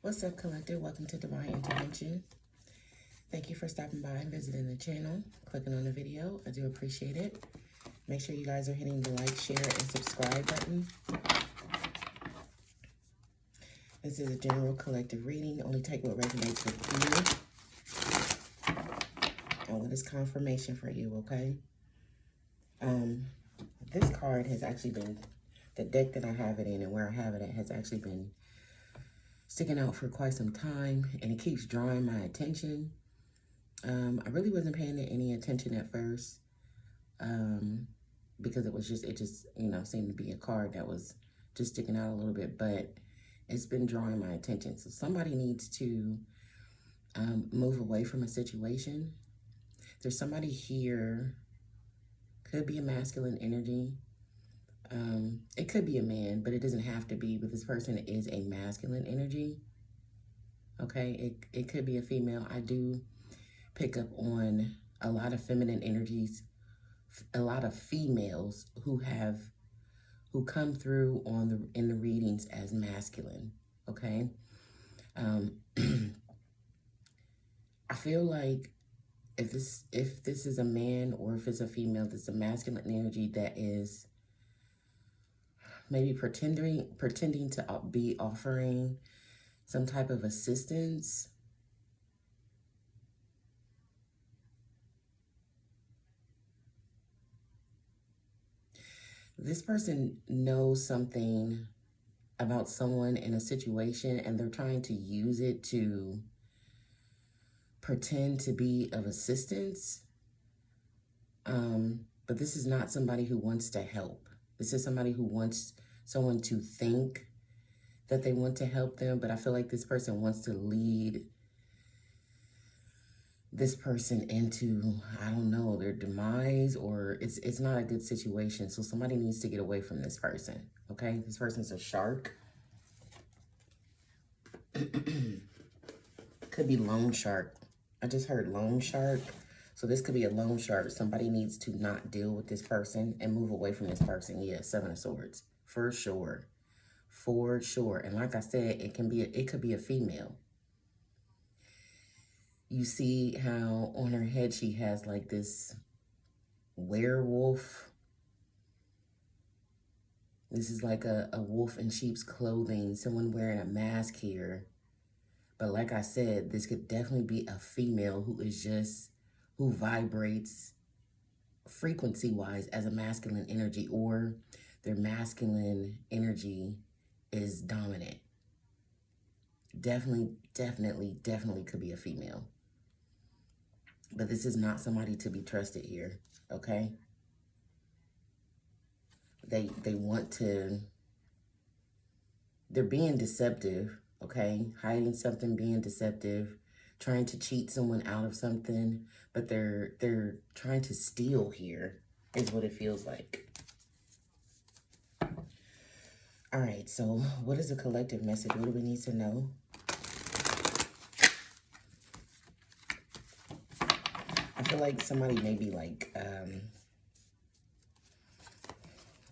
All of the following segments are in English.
What's up, collective? Welcome to Divine Intervention. Thank you for stopping by and visiting the channel, clicking on the video. I do appreciate it. Make sure you guys are hitting the like, share, and subscribe button. This is a general collective reading. Only take what resonates with you. And what is confirmation for you, okay? This card has actually been, the deck that I have it in and where I have it at has actually been sticking out for quite some time, and it keeps drawing my attention. I really wasn't paying it any attention at first, because it just, you know, seemed to be a card that was just sticking out a little bit, but it's been drawing my attention. So somebody needs to move away from a situation. There's somebody here, could be a masculine energy. It could be a man, but it doesn't have to be, but this person is a masculine energy. Okay, it could be a female. I do pick up on a lot of feminine energies, a lot of females who come through in the readings as masculine. Okay. I feel like if this is a man or if it's a female, this is a masculine energy that is maybe pretending to be offering some type of assistance. This person knows something about someone in a situation, and they're trying to use it to pretend to be of assistance. But this is not somebody who wants to help. This is somebody who wants someone to think that they want to help them, but I feel like this person wants to lead this person into, I don't know, their demise, or it's not a good situation. So somebody needs to get away from this person, okay? This person's a shark. Could be loan shark. I just heard loan shark. So this could be a loan shark. Somebody needs to not deal with this person and move away from this person. Yeah, Seven of Swords. For sure. For sure. And like I said, it could be a female. You see how on her head she has like this werewolf. This is like a wolf in sheep's clothing. Someone wearing a mask here. But like I said, this could definitely be a female who vibrates frequency-wise as a masculine energy, or their masculine energy is dominant. Definitely could be a female. But this is not somebody to be trusted here, okay? They want to, they're being deceptive, okay? Hiding something, being deceptive, trying to cheat someone out of something, but they're trying to steal here, is what it feels like. All right, so what is the collective message? What do we need to know? I feel like somebody may be like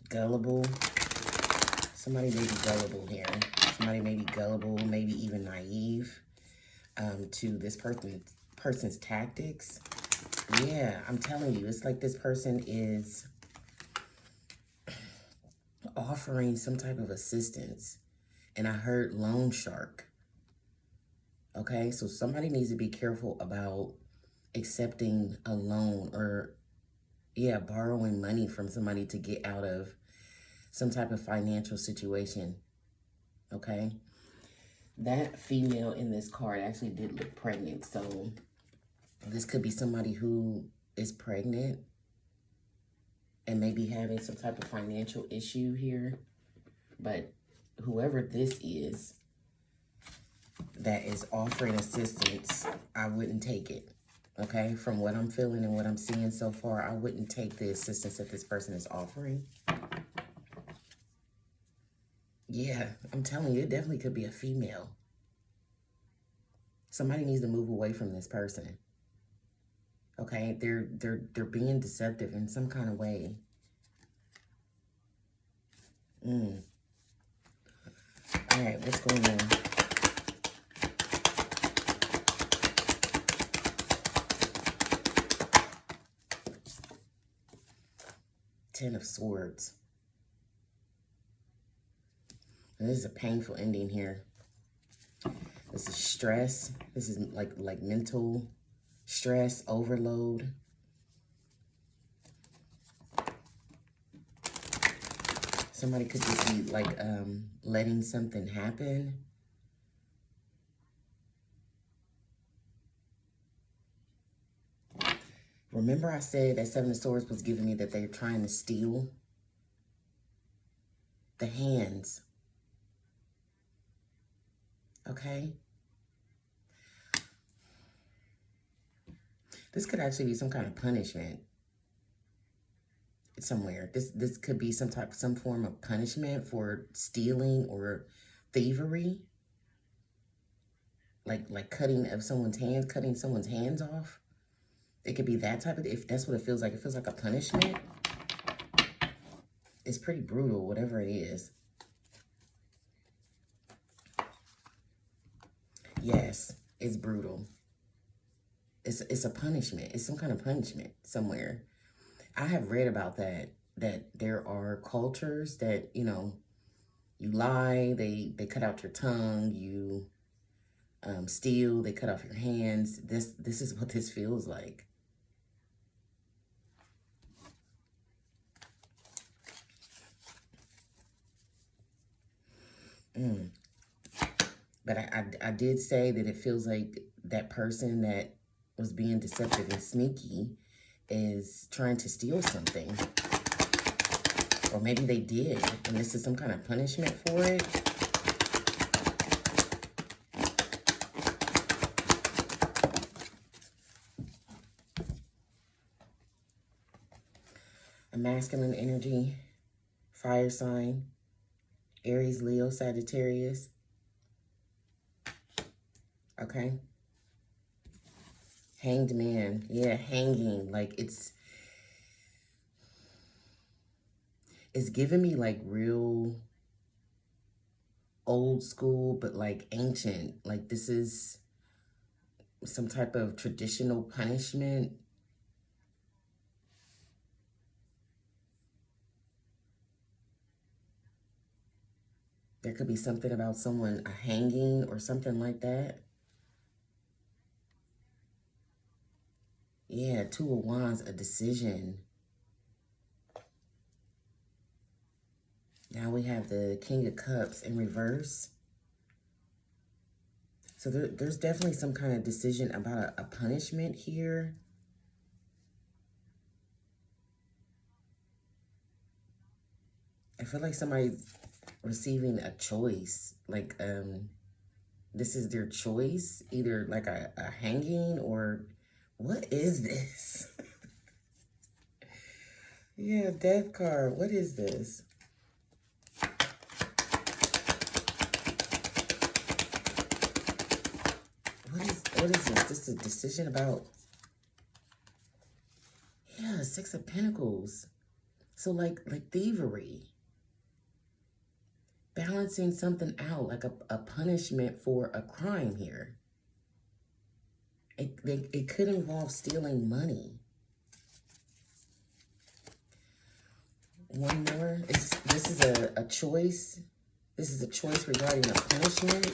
gullible. Somebody may be gullible here. Somebody may be gullible, maybe even naive to this person's tactics. Yeah, I'm telling you, it's like this person is offering some type of assistance. And I heard loan shark. Okay, so somebody needs to be careful about accepting a loan, or borrowing money from somebody to get out of some type of financial situation. Okay, that female in this card actually did look pregnant, so this could be somebody who is pregnant and maybe having some type of financial issue here. But whoever this is that is offering assistance, I wouldn't take it. Okay, from what I'm feeling and what I'm seeing so far, I wouldn't take the assistance that this person is offering. Yeah, I'm telling you, it definitely could be a female. Somebody needs to move away from this person. Okay, they're being deceptive in some kind of way. All right, what's going on? Ten of Swords. This is a painful ending here. This is stress. This is like mental stress, overload. Somebody could just be like letting something happen. Remember I said that Seven of Swords was giving me that they're trying to steal? The hands. Okay? This could actually be some kind of punishment somewhere. This could be some form of punishment for stealing or thievery. Like cutting someone's hands off. It could be that type of, if that's what it feels like. It feels like a punishment. It's pretty brutal, whatever it is. Yes, it's brutal. It's a punishment. It's some kind of punishment somewhere. I have read about that there are cultures that, you know, you lie, they cut out your tongue, you steal, they cut off your hands. This is what this feels like. But I did say that it feels like that person that was being deceptive and sneaky is trying to steal something. Or maybe they did, and this is some kind of punishment for it. A masculine energy, fire sign, Aries, Leo, Sagittarius. Okay. Hanged man. Yeah, hanging. Like it's giving me like real old school, but like ancient. Like this is some type of traditional punishment. There could be something about someone hanging or something like that. Yeah, Two of Wands, a decision. Now we have the King of Cups in reverse. So there's definitely some kind of decision about a punishment here. I feel like somebody's receiving a choice. Like, this is their choice. Either like a hanging or... What is this? Yeah, Death card. What is this? What is this? This is a decision about... Yeah, Six of Pentacles. So like thievery. Balancing something out, like a punishment for a crime here. It could involve stealing money. One more. This is a choice. This is a choice regarding a punishment.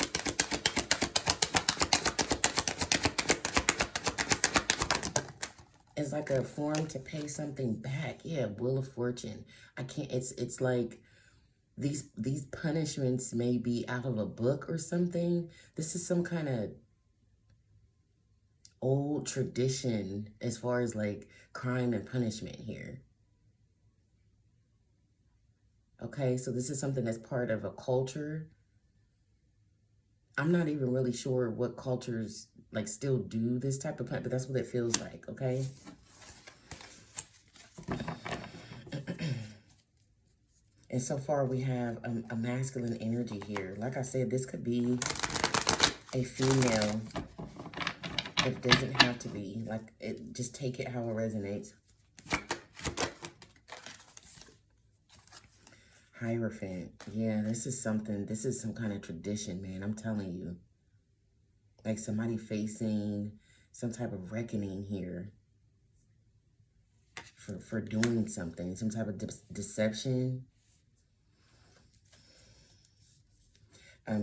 It's like a form to pay something back. Yeah, Wheel of Fortune. I can't, it's like these punishments may be out of a book or something. This is some kind of old tradition as far as like crime and punishment here. Okay, so this is something that's part of a culture. I'm not even really sure what cultures like still do this type of punishment, but that's what it feels like, okay? And so far we have a masculine energy here. Like I said, this could be a female. It doesn't have to be. Like, just take it how it resonates. Hierophant. Yeah, this is some kind of tradition, man. I'm telling you. Like somebody facing some type of reckoning here. for doing something, some type of deception.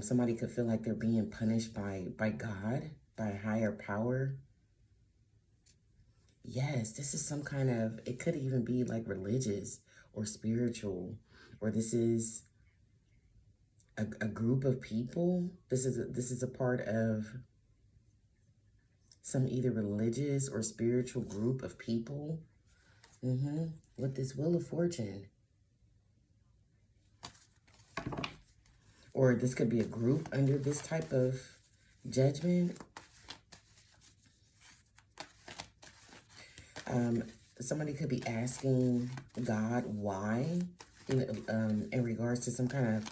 Somebody could feel like they're being punished by God, by a higher power. Yes, this is some kind of, it could even be like religious or spiritual, or this is a group of people. This is a part of some either religious or spiritual group of people. With this Wheel of Fortune. Or this could be a group under this type of judgment. Somebody could be asking God why, in regards to some kind of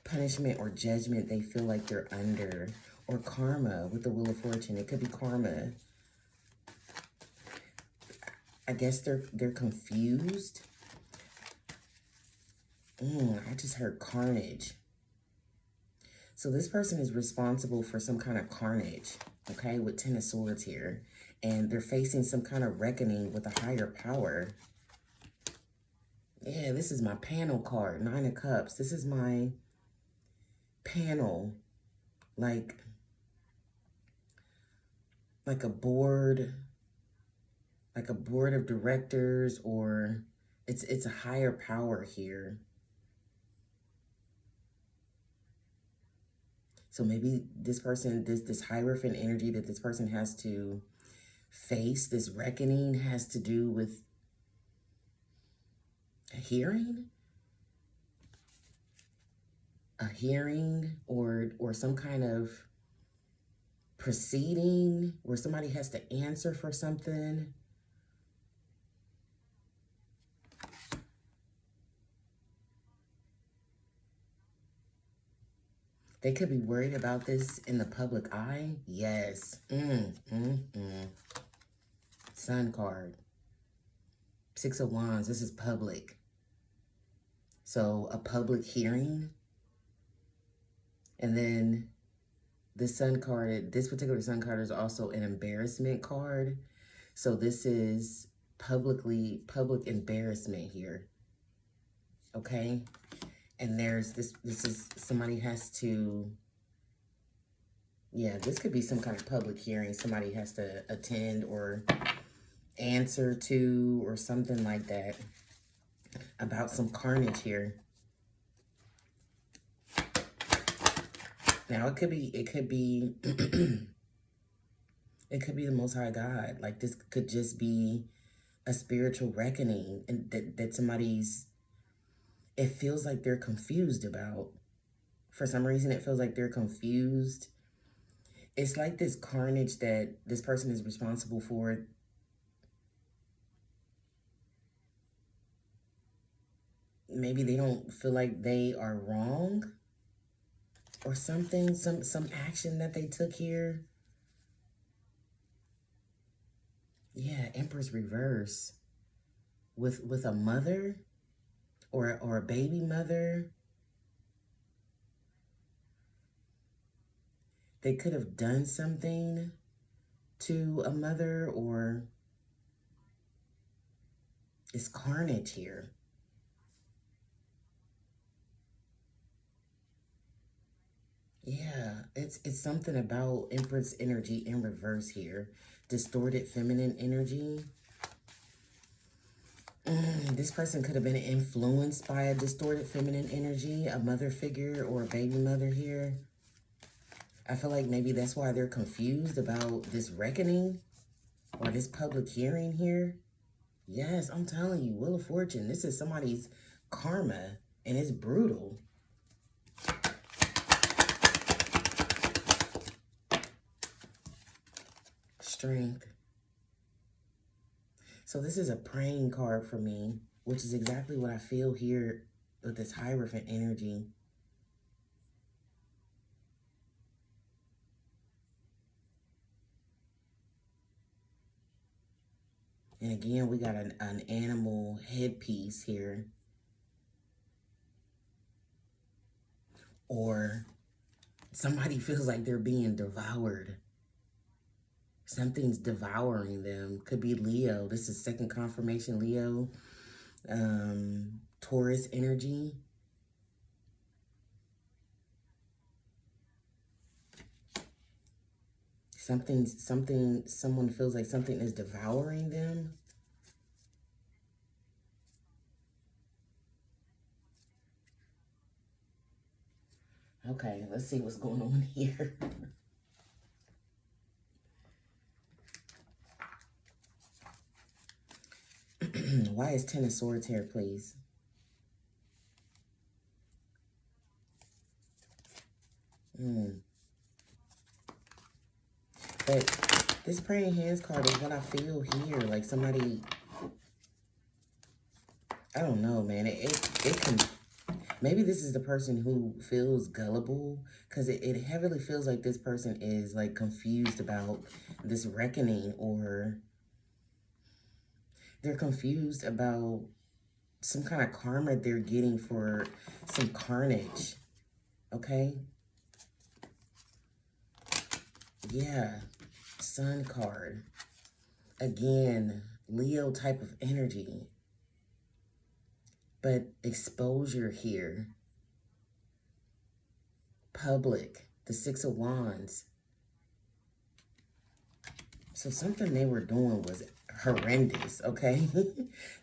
punishment or judgment they feel like they're under. Or karma with the Wheel of Fortune. It could be karma. I guess they're confused. I just heard carnage. So this person is responsible for some kind of carnage, okay, with 10 of Swords here. And they're facing some kind of reckoning with a higher power. Yeah, this is my panel card, 9 of Cups. This is my panel, like a board, of directors, or it's a higher power here. So maybe this person, this Hierophant energy that this person has to face, this reckoning, has to do with a hearing? A hearing or some kind of proceeding where somebody has to answer for something. They could be worried about this in the public eye. Yes. Sun card. 6 of Wands. This is public. So a public hearing. And then the Sun card, this particular Sun card is also an embarrassment card. So this is public embarrassment here. Okay? And there's this is somebody has to, yeah, this could be some kind of public hearing somebody has to attend or answer to or something like that about some carnage here. Now it could be it could be the Most High God. Like this could just be a spiritual reckoning and that somebody's, it feels like they're confused about. For some reason, it feels like they're confused. It's like this carnage that this person is responsible for. Maybe they don't feel like they are wrong or something, some action that they took here. Yeah, Empress reverse with a mother or a baby mother. They could have done something to a mother, or it's carnage here. Yeah, it's something about Empress energy in reverse here. Distorted feminine energy. This person could have been influenced by a distorted feminine energy, a mother figure or a baby mother here. I feel like maybe that's why they're confused about this reckoning or this public hearing here. Yes, I'm telling you, Wheel of Fortune. This is somebody's karma, and it's brutal. Strength. So this is a praying card for me, which is exactly what I feel here with this Hierophant energy. And again, we got an animal headpiece here. Or somebody feels like they're being devoured. Something's devouring them. Could be Leo. This is second confirmation, Leo. Taurus energy. Someone feels like something is devouring them. Okay, let's see what's going on here. Why is Ten of Swords here, please? But this praying hands card is what I feel here. Like somebody, I don't know, man. It can, maybe this is the person who feels gullible, because it heavily feels like this person is like confused about this reckoning, or they're confused about some kind of karma they're getting for some carnage. Okay? Yeah. Sun card. Again, Leo type of energy. But exposure here. Public. The Six of Wands. So something they were doing was horrendous, okay?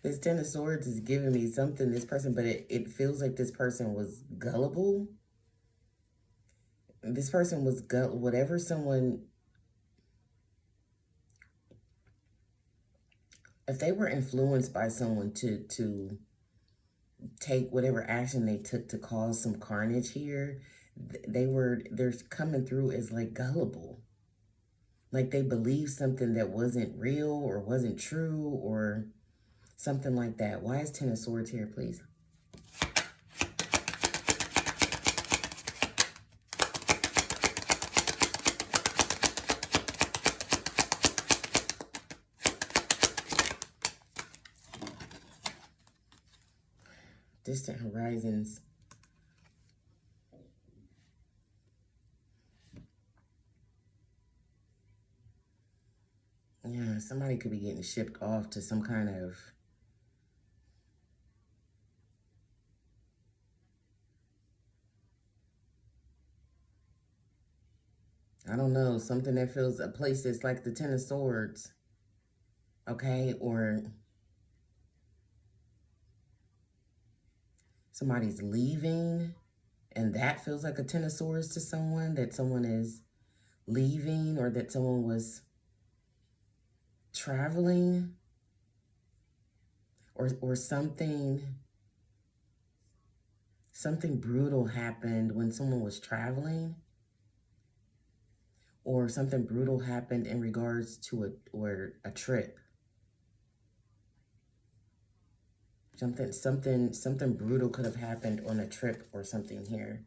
This Ten of Swords is giving me something, this person, but it feels like this person was gullible. This person was whatever someone, if they were influenced by someone to take whatever action they took to cause some carnage here, they're coming through as like gullible. Like they believed something that wasn't real or wasn't true or something like that. Why is Ten of Swords here, please? Distant horizons. Yeah, somebody could be getting shipped off to some kind of, I don't know, something that feels, a place that's like the Ten of Swords, okay? Or somebody's leaving, and that feels like a Ten of Swords to someone, that someone is leaving or that someone was traveling, or something brutal happened when someone was traveling, or something brutal happened in regards to a trip. Something brutal could have happened on a trip or something here.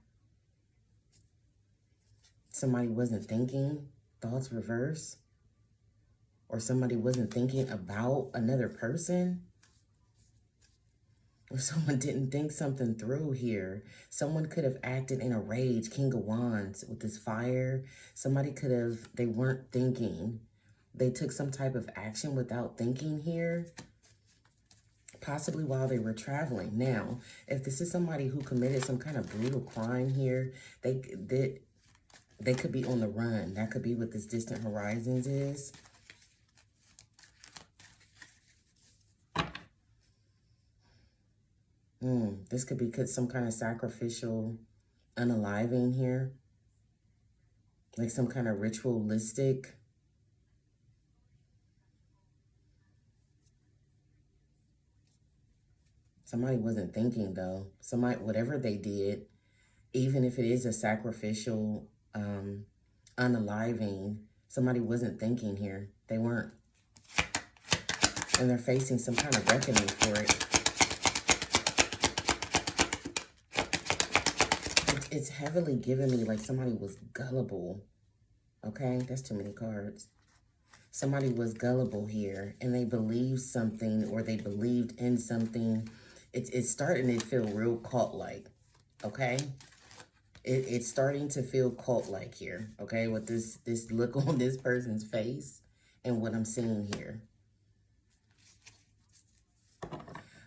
Somebody wasn't thinking, thoughts reverse, or somebody wasn't thinking about another person, or someone didn't think something through here. Someone could have acted in a rage, King of Wands with this fire. Somebody could have, they weren't thinking. They took some type of action without thinking here, possibly while they were traveling. Now, if this is somebody who committed some kind of brutal crime here, they could be on the run. That could be what this distant horizons is. This could be some kind of sacrificial unaliving here. Like some kind of ritualistic. Somebody wasn't thinking though. Somebody, whatever they did, even if it is a sacrificial unaliving, somebody wasn't thinking here. They weren't. And they're facing some kind of reckoning for it. It's heavily giving me like somebody was gullible. Okay, that's too many cards. Somebody was gullible here and they believed something, or they believed in something. It's starting to feel real cult-like, okay? It's starting to feel cult-like here, okay? With this look on this person's face. in what I'm seeing here.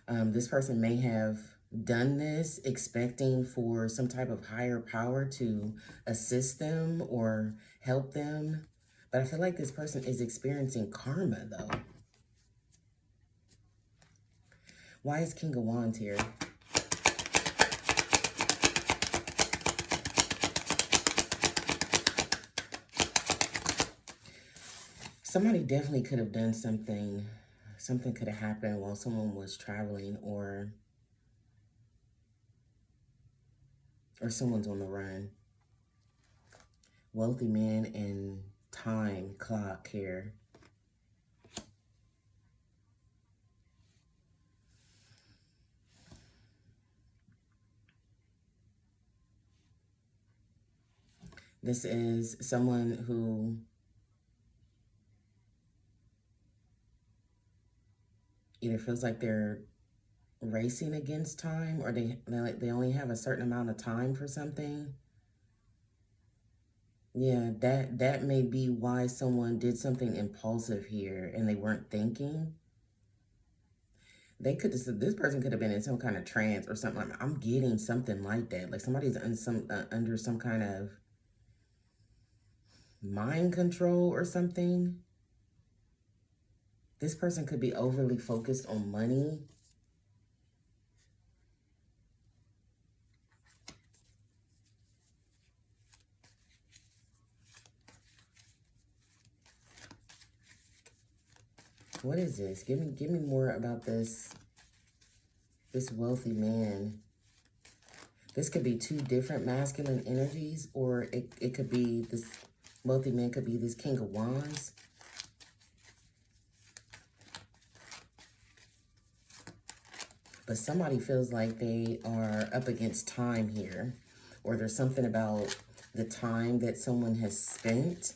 This person may have done this expecting for some type of higher power to assist them or help them. But I feel like this person is experiencing karma, though. Why is King of Wands here? Somebody definitely could have done something. Something could have happened while someone was traveling, or someone's on the run. Wealthy man and time clock here. This is someone who either feels like they're racing against time, or they only have a certain amount of time for something. Yeah, that may be why someone did something impulsive here and they weren't thinking. This person could have been in some kind of trance or something. I'm getting something like that. Like somebody's under some kind of mind control or something. This person could be overly focused on money. What is this? Give me more about this wealthy man. This could be two different masculine energies, or it could be this wealthy man could be this King of Wands. But somebody feels like they are up against time here, or there's something about the time that someone has spent.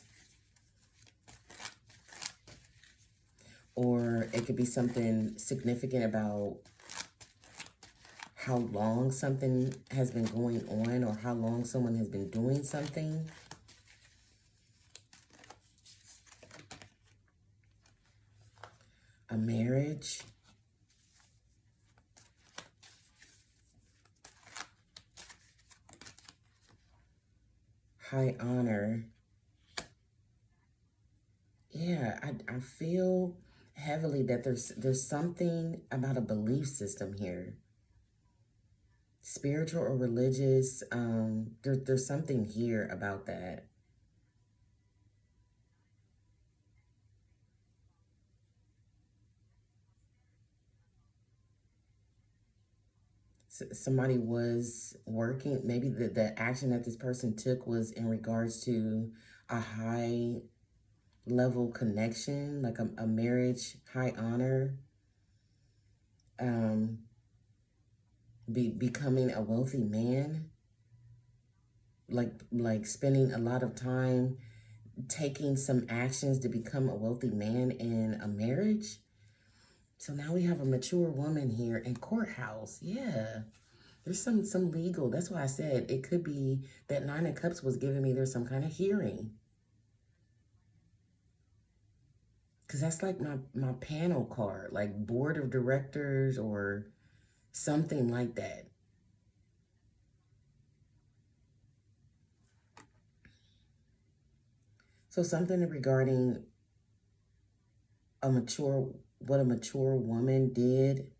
Or it could be something significant about how long something has been going on, or how long someone has been doing something. A marriage. High honor. Yeah, I feel heavily that there's something about a belief system here. Spiritual or religious, there's something here about that. Somebody was working, maybe the action that this person took was in regards to a high level connection, like a marriage, high honor, becoming a wealthy man, like spending a lot of time taking some actions to become a wealthy man in a marriage. So now we have a mature woman here in courthouse. Yeah. There's some legal. That's why I said it could be that Nine of Cups was giving me there's some kind of hearing. Because that's like my panel card, like board of directors or something like that. So something regarding what a mature woman did.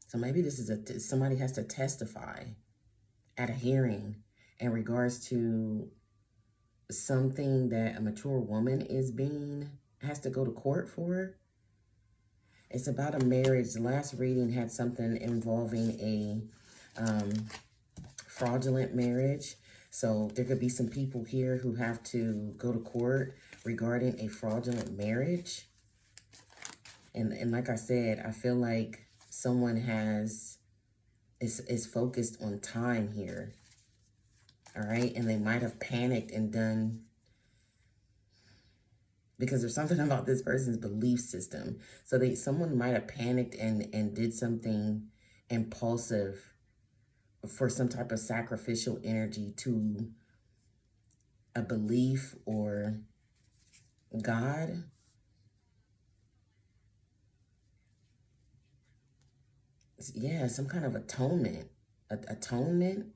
So maybe this is somebody has to testify at a hearing in regards to something that a mature woman has to go to court for. It's about a marriage. The last reading had something involving a fraudulent marriage. So there could be some people here who have to go to court regarding a fraudulent marriage. And like I said, I feel like someone is focused on time here. All right. And they might have panicked and done, because there's something about this person's belief system. So someone might have panicked and did something impulsive for some type of sacrificial energy to a belief or God. Yeah, some kind of atonement. Atonement.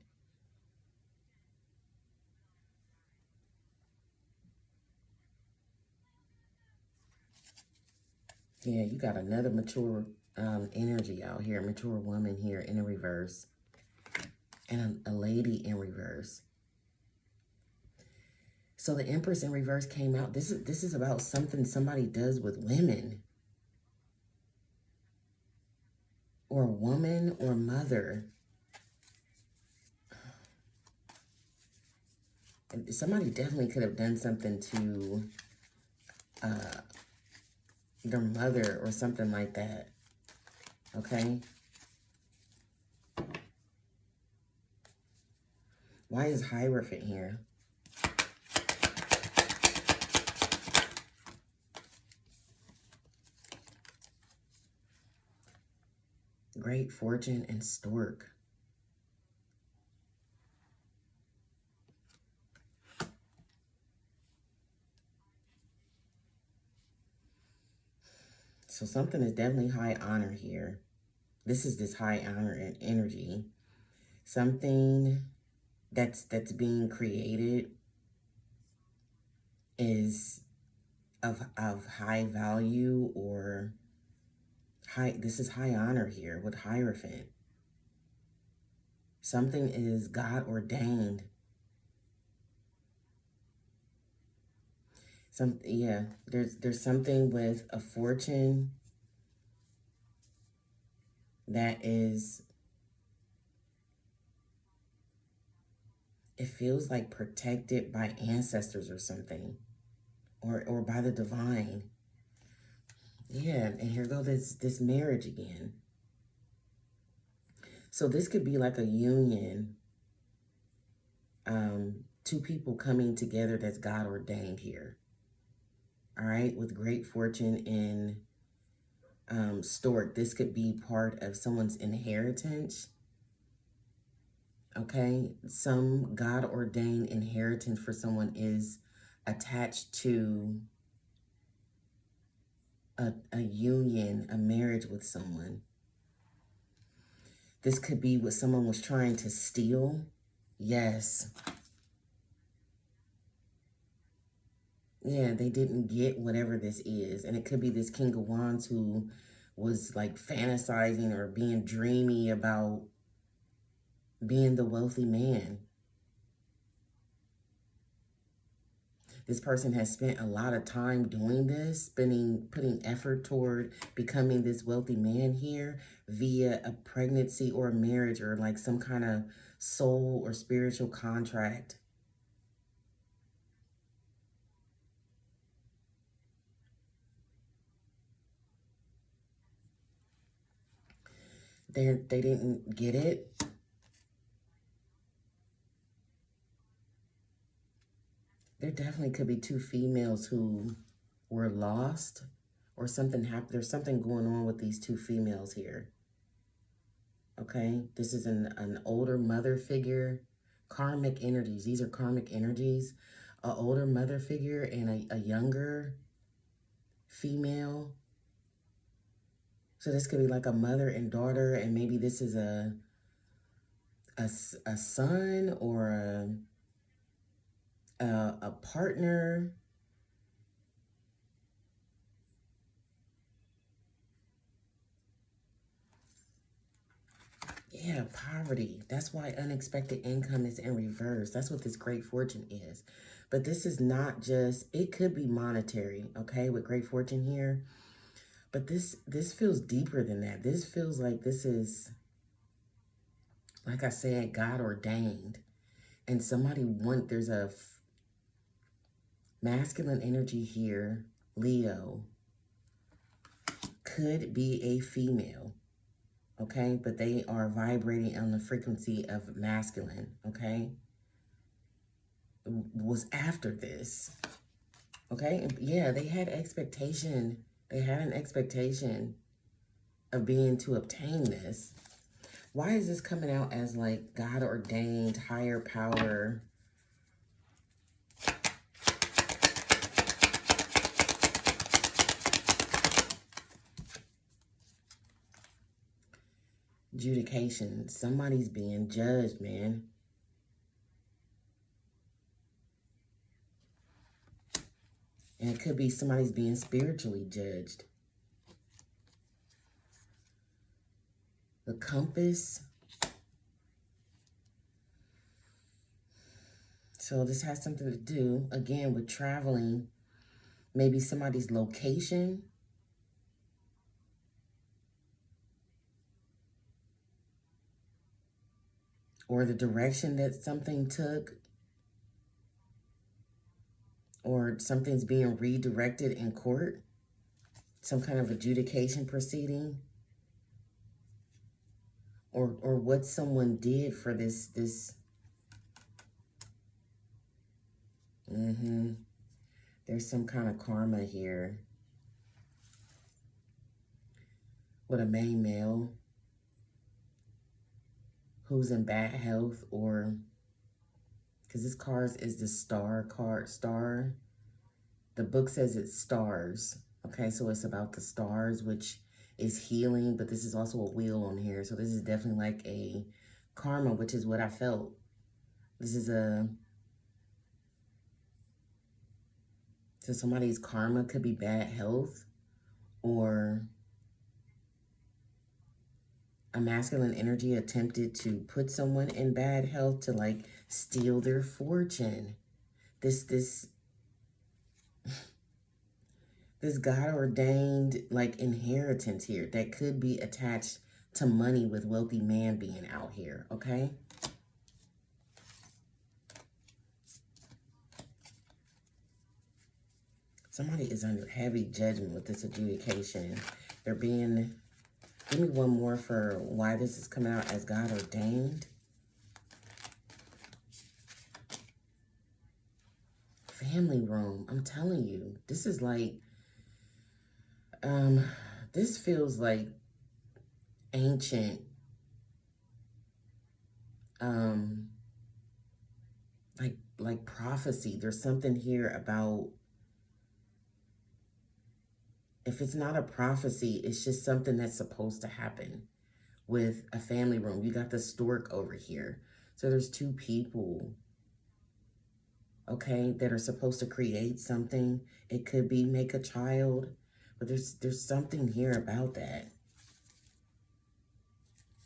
Yeah, you got another mature energy out here, mature woman here in a reverse, and a lady in reverse. So the Empress in reverse came out. This is about something somebody does with women, or woman, or mother. And somebody definitely could have done something to their mother or something like that. Okay. Why is Hierophant here? Great Fortune and Stork. So something is definitely high honor here. This is this high honor and energy. Something that's being created is of high value, or high. This is high honor here with Hierophant. Something is God ordained. Yeah, there's something with a fortune that is, it feels like protected by ancestors or something, or by the divine. Yeah, and here go this marriage again. So this could be like a union, two people coming together that's God ordained here. All right, with Great Fortune in Stork, this could be part of someone's inheritance. Okay, some God ordained inheritance for someone is attached to a union, a marriage with someone. This could be what someone was trying to steal. Yes. Yeah, they didn't get whatever this is. And it could be this King of Wands who was like fantasizing or being dreamy about being the wealthy man. This person has spent a lot of time doing this, putting effort toward becoming this wealthy man here via a pregnancy or a marriage, or like some kind of soul or spiritual contract. They didn't get it. There definitely could be two females who were lost, or something happened. There's something going on with these two females here. Okay, this is an older mother figure. Karmic energies. These are karmic energies. An older mother figure and a younger female. So this could be like a mother and daughter, and maybe this is a son, or a partner. Yeah, poverty. That's why unexpected income is in reverse. That's what this Great Fortune is. But this is not just, it could be monetary, okay, with Great Fortune here. But this feels deeper than that. This feels like this is, like I said, God ordained. And there's a masculine energy here, Leo, could be a female. Okay, but they are vibrating on the frequency of masculine, okay? Was after this, okay? Yeah, they had expectation. They had an expectation of being to obtain this. Why is this coming out as like God ordained, higher power? Adjudication. Somebody's being judged, man. And it could be somebody's being spiritually judged. The compass. So this has something to do, again, with traveling. Maybe somebody's location. Or the direction that something took. Or something's being redirected in court. Some kind of adjudication proceeding. Or what someone did for this. There's some kind of karma here. With a main male who's in bad health, or because this card is the star card. Star. The book says it's stars. Okay, so it's about the stars, which is healing, but this is also a wheel on here. So this is definitely like a karma, which is what I felt. This is so somebody's karma could be bad health, or a masculine energy attempted to put someone in bad health to like steal their fortune. This God ordained like inheritance here that could be attached to money, with wealthy man being out here, okay? Somebody is under heavy judgment with this adjudication. They're being, give me one more for why this is coming out as God ordained. Family room, I'm telling you, this is like, this feels like ancient, like prophecy. There's something here about, if it's not a prophecy, it's just something that's supposed to happen with a family room. You got the stork over here. So there's two people, okay, that are supposed to create something. It could be make a child, but there's something here about that.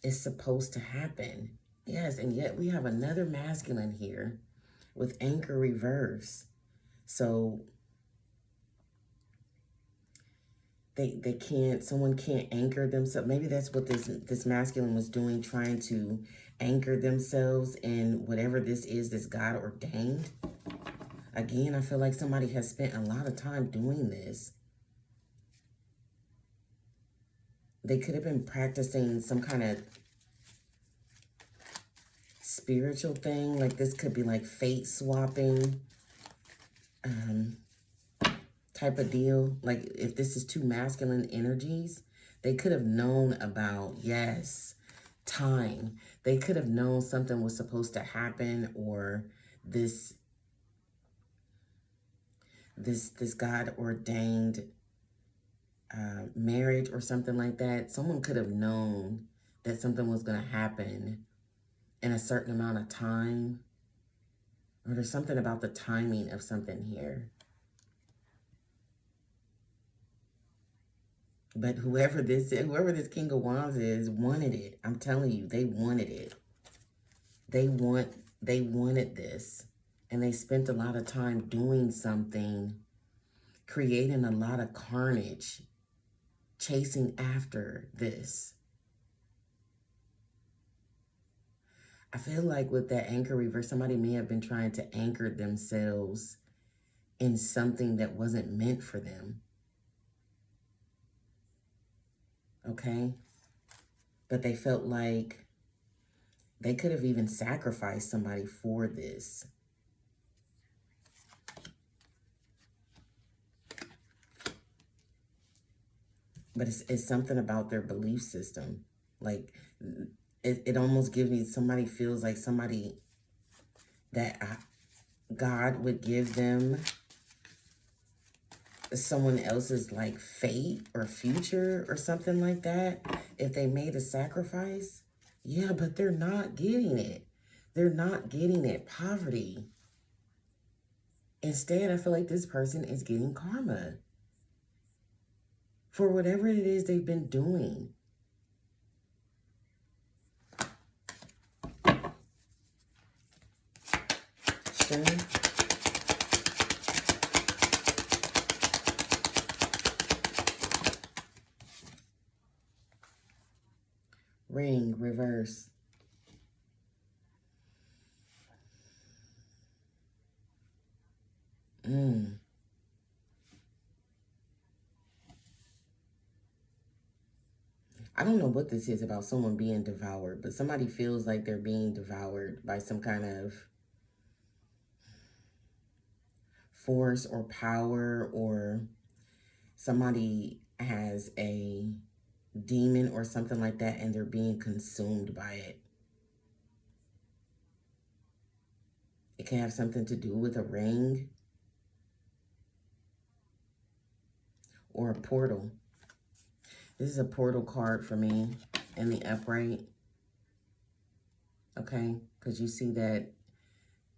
It's supposed to happen. Yes, and yet we have another masculine here with anchor reverse. So they can't, someone can't anchor themselves. Maybe that's what this masculine was doing, trying to anchor themselves in whatever this is that's God ordained. Again, I feel like somebody has spent a lot of time doing this. They could have been practicing some kind of spiritual thing. Like this could be like fate swapping type of deal. Like if this is two masculine energies, they could have known about, yes, time. They could have known something was supposed to happen, or this God ordained marriage or something like that. Someone could have known that something was going to happen in a certain amount of time, or there's something about the timing of something here. But whoever this King of Wands is, wanted it. I'm telling you, they wanted it. They wanted this. And they spent a lot of time doing something, creating a lot of carnage, chasing after this. I feel like with that anchor reverse, somebody may have been trying to anchor themselves in something that wasn't meant for them. Okay? But they felt like they could have even sacrificed somebody for this. But it's something about their belief system. Like, it almost gives me, somebody feels like somebody that God would give them someone else's like fate or future or something like that if they made a sacrifice. Yeah, but they're not getting it. They're not getting it. Poverty. Instead, I feel like this person is getting karma for whatever it is they've been doing. Strength. Ring, reverse. I don't know what this is about someone being devoured, but somebody feels like they're being devoured by some kind of force or power, or somebody has a demon or something like that and they're being consumed by it. It can have something to do with a ring or a portal. This is a portal card for me in the upright. Okay, because you see that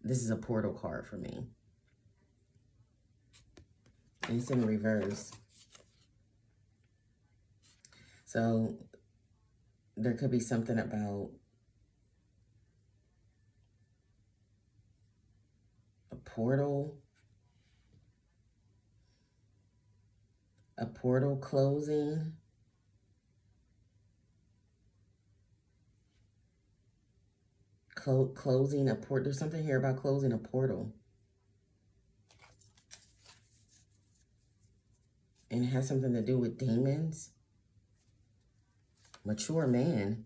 this is a portal card for me. And it's in reverse. So there could be something about a portal closing. Closing a portal. There's something here about closing a portal. And it has something to do with demons. Mature man.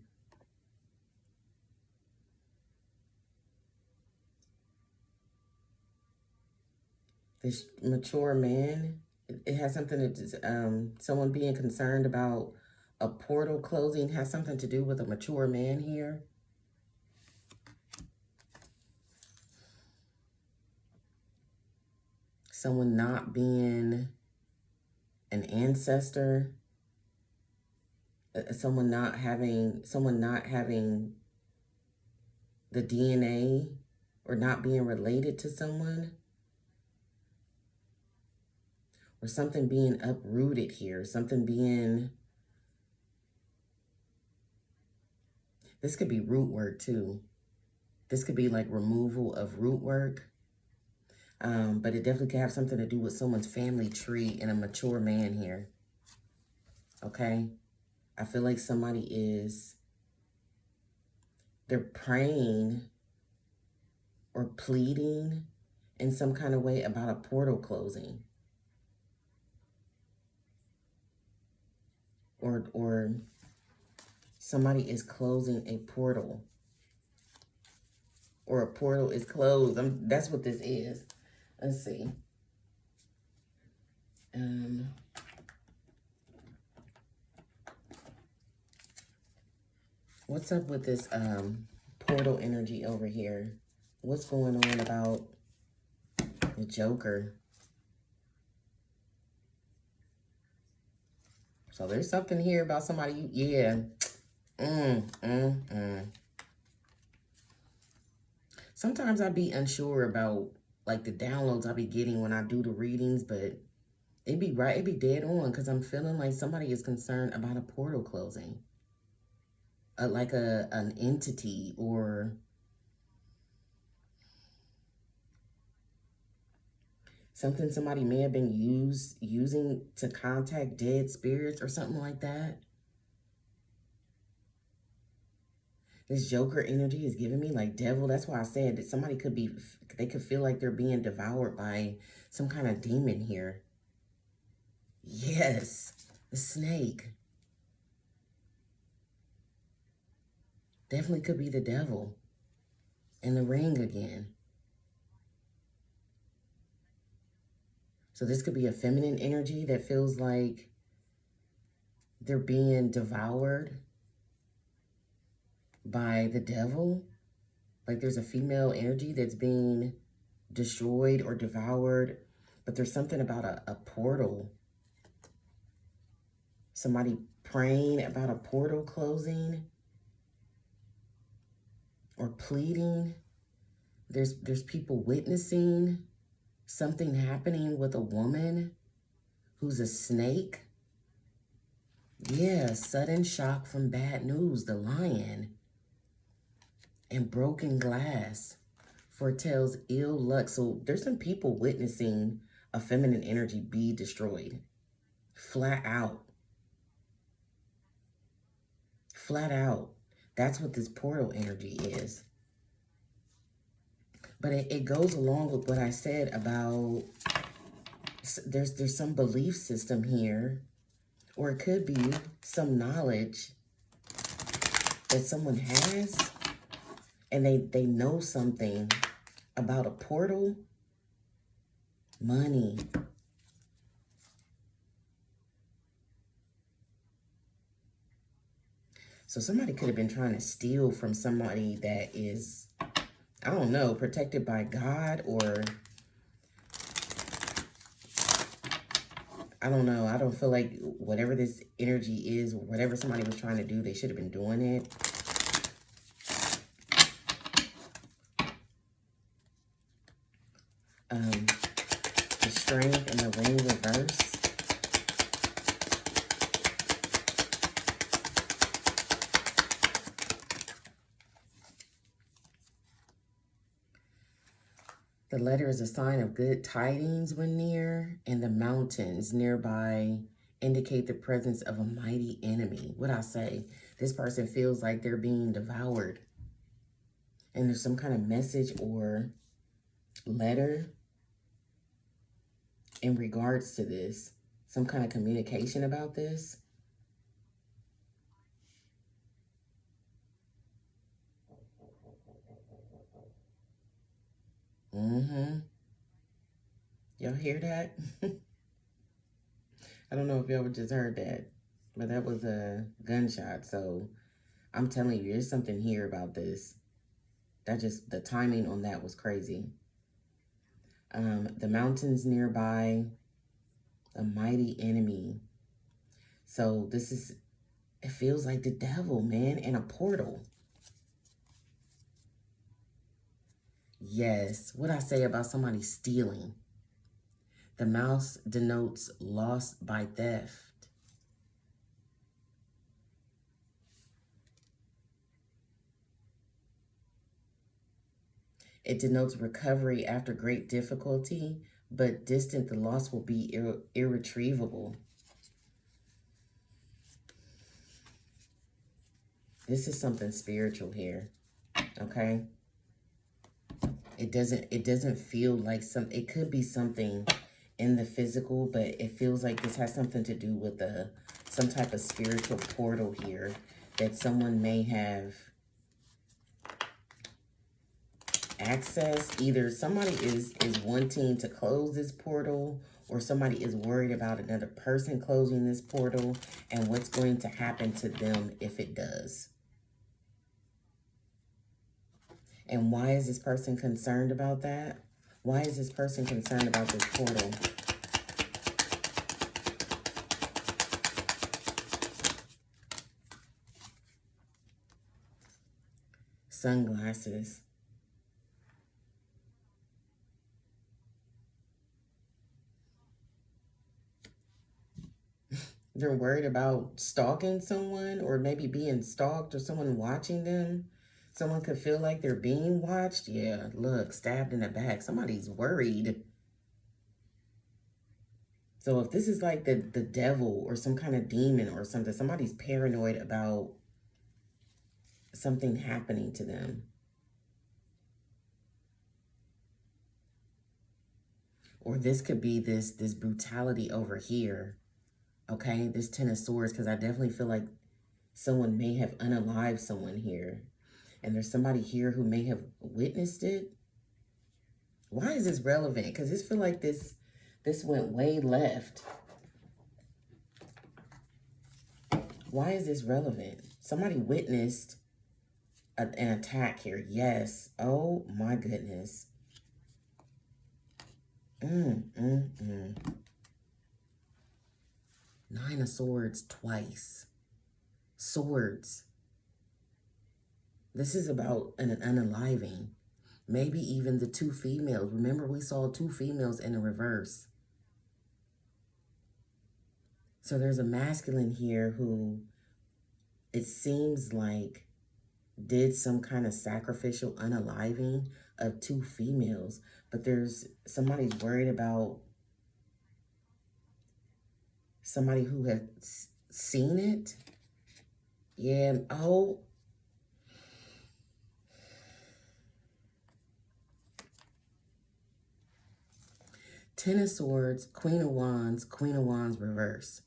This mature man. It has something to do, someone being concerned about a portal closing has something to do with a mature man here. Someone not being an ancestor. Someone not having the DNA or not being related to someone. Or something being uprooted here. Something being... This could be root work too. This could be like removal of root work. But it definitely could have something to do with someone's family tree and a mature man here. Okay? I feel like somebody is... They're praying or pleading in some kind of way about a portal closing. Or somebody is closing a portal. Or a portal is closed. That's what this is. Let's see. What's up with this portal energy over here? What's going on about the Joker? So there's something here about somebody, yeah. Sometimes I be unsure about like the downloads I be getting when I do the readings, but it be right, it be dead on, because I'm feeling like somebody is concerned about a portal closing. Like an entity or something somebody may have been using to contact dead spirits or something like that. This Joker energy is giving me like devil. That's why I said that somebody could be, they could feel like they're being devoured by some kind of demon here. Yes, the snake. Definitely could be the devil. And the ring again. So this could be a feminine energy that feels like they're being devoured by the devil. Like there's a female energy that's being destroyed or devoured. But there's something about a portal. Somebody praying about a portal closing. or pleading. There's people witnessing something happening with a woman who's a snake. Yeah, sudden shock from bad news, the lion. And broken glass foretells ill luck. So there's some people witnessing a feminine energy be destroyed. Flat out. Flat out. That's what this portal energy is. But it goes along with what I said about there's some belief system here, or it could be some knowledge that someone has, and they know something about a portal. Money. So somebody could have been trying to steal from somebody that is, I don't know, protected by God, or I don't know. I don't feel like whatever this energy is, whatever somebody was trying to do, they should have been doing it. The strength and the ring reverse. The letter is a sign of good tidings when near, and the mountains nearby indicate the presence of a mighty enemy. What I say, this person feels like they're being devoured. And there's some kind of message or letter in regards to this. Some kind of communication about this. Y'all hear that? I don't know if y'all just heard that, but that was a gunshot. So I'm telling you, there's something here about this. The timing on that was crazy. The mountains nearby, a mighty enemy. So it feels like the devil, man, and a portal. Yes, what I say about somebody stealing. The mouse denotes loss by theft. It denotes recovery after great difficulty, but distant, the loss will be irretrievable. This is something spiritual here, okay? It doesn't feel like it could be something in the physical, but it feels like this has something to do with some type of spiritual portal here that someone may have access. Either somebody is wanting to close this portal, or somebody is worried about another person closing this portal and what's going to happen to them if it does. And why is this person concerned about that? Why is this person concerned about this portal? Sunglasses. They're worried about stalking someone, or maybe being stalked, or someone watching them. Someone could feel like they're being watched. Yeah, look, stabbed in the back. Somebody's worried. So if this is like the devil or some kind of demon or something, somebody's paranoid about something happening to them. Or this could be this brutality over here. Okay, this Ten of Swords, because I definitely feel like someone may have unalived someone here. And there's somebody here who may have witnessed it. Why is this relevant? Because this feel like this went way left. Why is this relevant? Somebody witnessed an attack here. Yes. Oh my goodness. Nine of Swords twice. Swords. This is about an unaliving. Maybe even the two females. Remember, we saw two females in the reverse. So there's a masculine here who, it seems like, did some kind of sacrificial unaliving of two females. But somebody's worried about somebody who has seen it. Yeah. Oh. Ten of Swords, Queen of Wands reverse.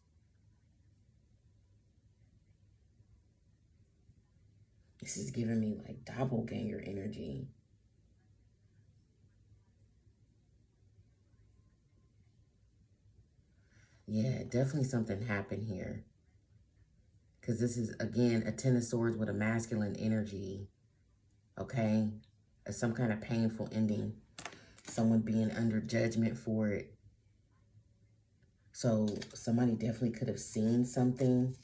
This is giving me like doppelganger energy. Yeah, definitely something happened here. Because this is, again, a Ten of Swords with a masculine energy. Okay? Some kind of painful ending. Someone being under judgment for it. So somebody definitely could have seen something.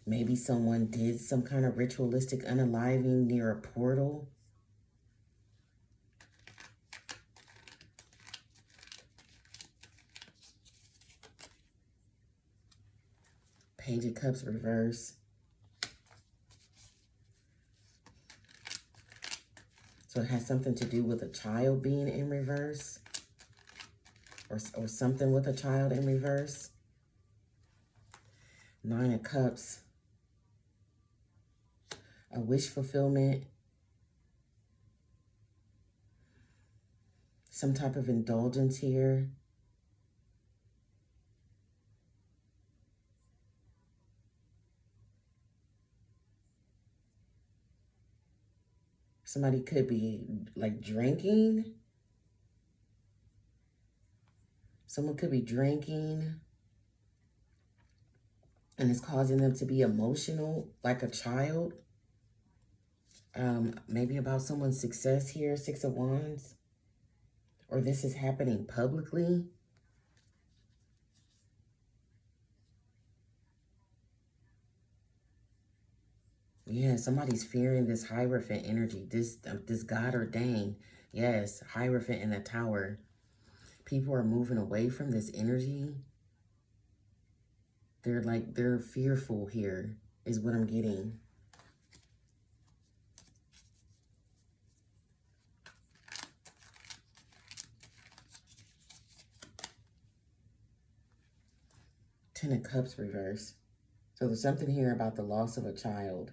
Maybe someone did some kind of ritualistic unaliving near a portal. Page of Cups reverse. So it has something to do with a child being in reverse. Or something with a child in reverse. Nine of Cups. A wish fulfillment. Some type of indulgence here. Somebody could be like drinking. Someone could be drinking and it's causing them to be emotional like a child. Maybe about someone's success here, Six of Wands. Or this is happening publicly. Yeah, somebody's fearing this Hierophant energy, this God ordained. Yes, Hierophant in the Tower. People are moving away from this energy. They're fearful here, is what I'm getting. Ten of Cups reverse. So there's something here about the loss of a child.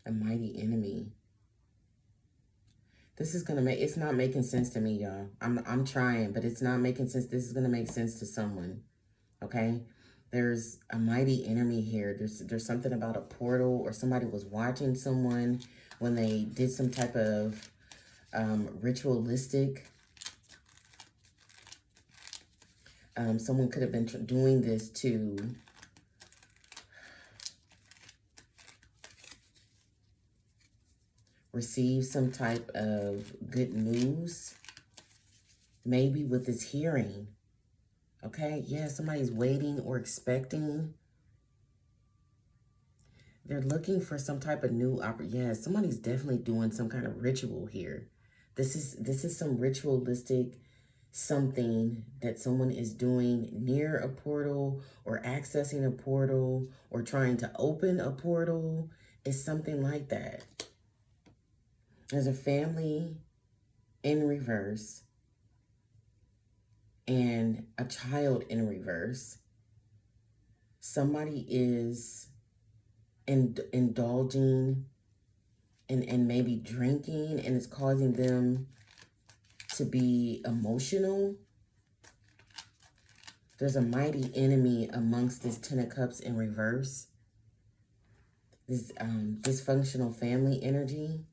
A mighty enemy. This is gonna make, it's not making sense to me, y'all. I'm trying, but it's not making sense. This is gonna make sense to someone. Okay? There's a mighty enemy here. There's something about a portal, or somebody was watching someone when they did some type of ritualistic. Someone could have been doing this to receive some type of good news, maybe with this hearing. Okay, yeah, somebody's waiting or expecting. They're looking for some type of new opportunity. Yeah, somebody's definitely doing some kind of ritual here. This is some ritualistic something that someone is doing near a portal or accessing a portal or trying to open a portal. It's something like that. There's a family in reverse and a child in reverse. Somebody is indulging and maybe drinking, and it's causing them to be emotional. There's a mighty enemy amongst this Ten of Cups in reverse. This dysfunctional family energy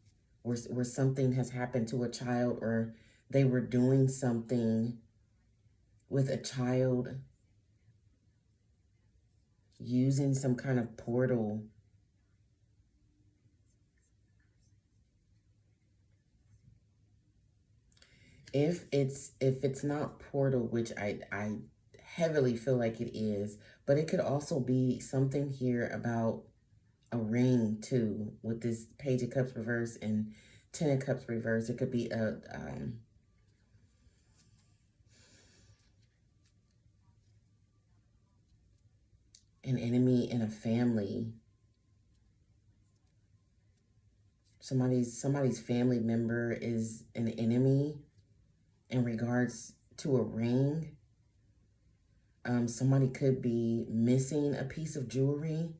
where something has happened to a child, or they were doing something with a child using some kind of portal. If it's not portal, which I heavily feel like it is, but it could also be something here about a ring too, with this Page of Cups reverse and Ten of Cups reverse. It could be an enemy in a family. Somebody's family member is an enemy in regards to a ring. Somebody could be missing a piece of jewelry.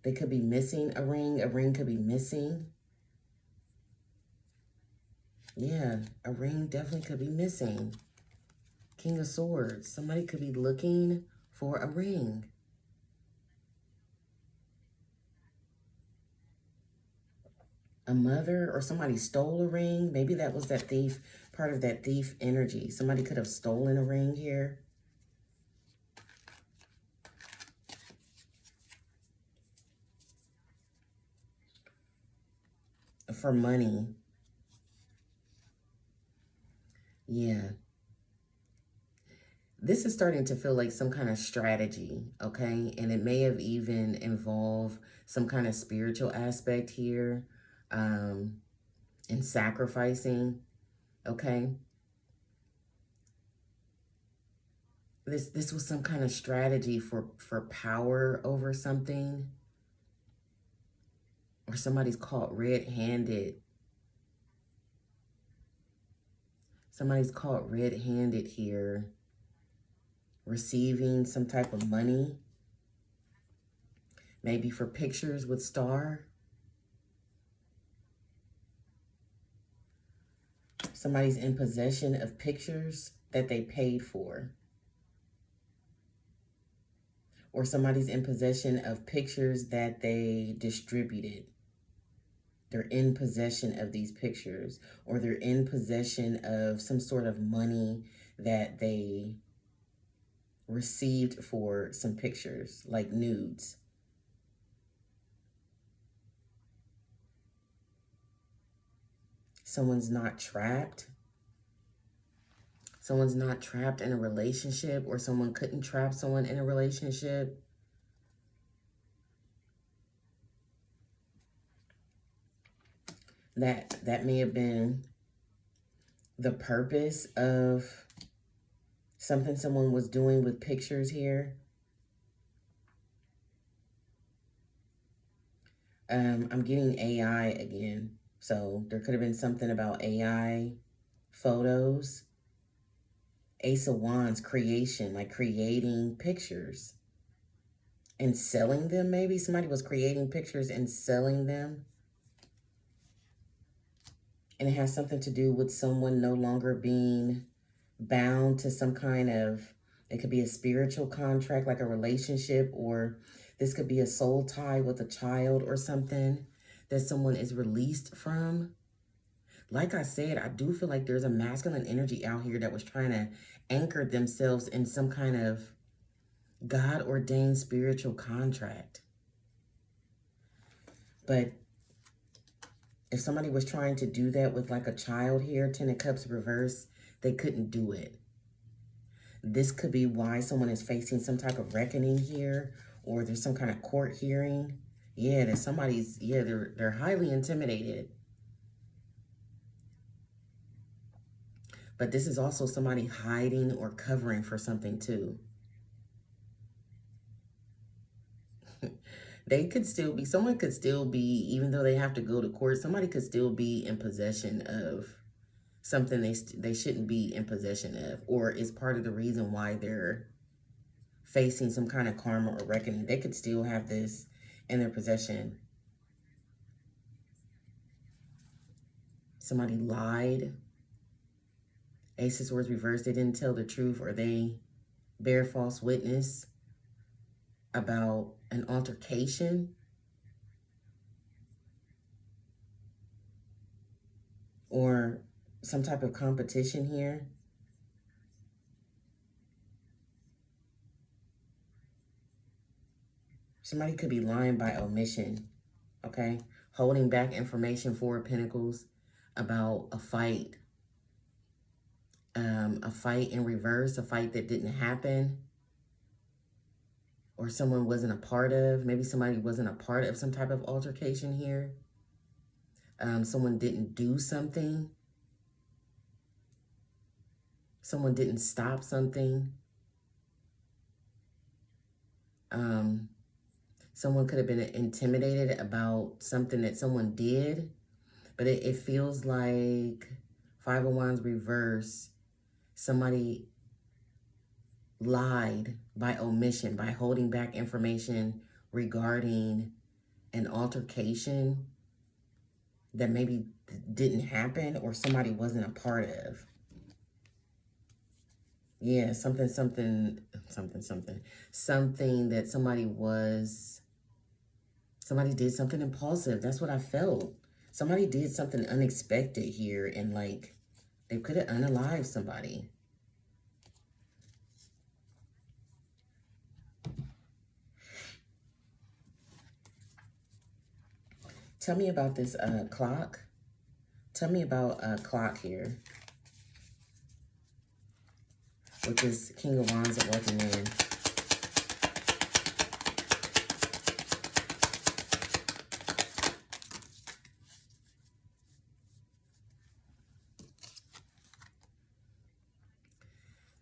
They could be missing a ring. A ring could be missing. Yeah, a ring definitely could be missing. King of Swords. Somebody could be looking for a ring. A mother or somebody stole a ring. Maybe that was that thief, part of that thief energy. Somebody could have stolen a ring here. For money. Yeah. This is starting to feel like some kind of strategy, okay? And it may have even involved some kind of spiritual aspect here, in sacrificing, okay? This was some kind of strategy for power over something, or somebody's caught red-handed. Somebody's caught red-handed here, receiving some type of money, maybe for pictures with star. Somebody's in possession of pictures that they paid for. Or somebody's in possession of pictures that they distributed. They're in possession of these pictures, or they're in possession of some sort of money that they received for some pictures, like nudes. Someone's not trapped. Someone's not trapped in a relationship, or someone couldn't trap someone in a relationship. That may have been the purpose of something someone was doing with pictures here. I'm getting AI again. So there could have been something about AI photos. Ace of Wands, creation, like creating pictures and selling them. Maybe somebody was creating pictures and selling them. And it has something to do with someone no longer being bound to some kind of, it could be a spiritual contract, like a relationship, or this could be a soul tie with a child or something that someone is released from. Like I said, I do feel like there's a masculine energy out here that was trying to anchor themselves in some kind of God-ordained spiritual contract. But if somebody was trying to do that with like a child here, Ten of Cups reverse, they couldn't do it. This could be why someone is facing some type of reckoning here, or there's some kind of court hearing. Yeah, that somebody's, yeah, they're highly intimidated. But this is also somebody hiding or covering for something too. They could still be, someone could still be, even though they have to go to court, somebody could still be in possession of something they shouldn't be in possession of, or is part of the reason why they're facing some kind of karma or reckoning. They could still have this in their possession. Somebody lied. Ace of Swords reversed. They didn't tell the truth, or they bear false witness about an altercation. Or some type of competition here. Somebody could be lying by omission, okay? Holding back information, Four of Pentacles, about a fight a fight in reverse, a fight that didn't happen, or someone wasn't a part of. Maybe somebody wasn't a part of some type of altercation here. Someone didn't do something. Someone didn't stop something. Someone could have been intimidated about something that someone did, but it feels like Five of Wands reverse. Somebody lied by omission, by holding back information regarding an altercation that maybe didn't happen or somebody wasn't a part of. Yeah, something that somebody did something impulsive. That's what I felt. Somebody did something unexpected here, and like they could have unalived somebody. Tell me about this clock. Tell me about a clock here. With this King of Wands at working in.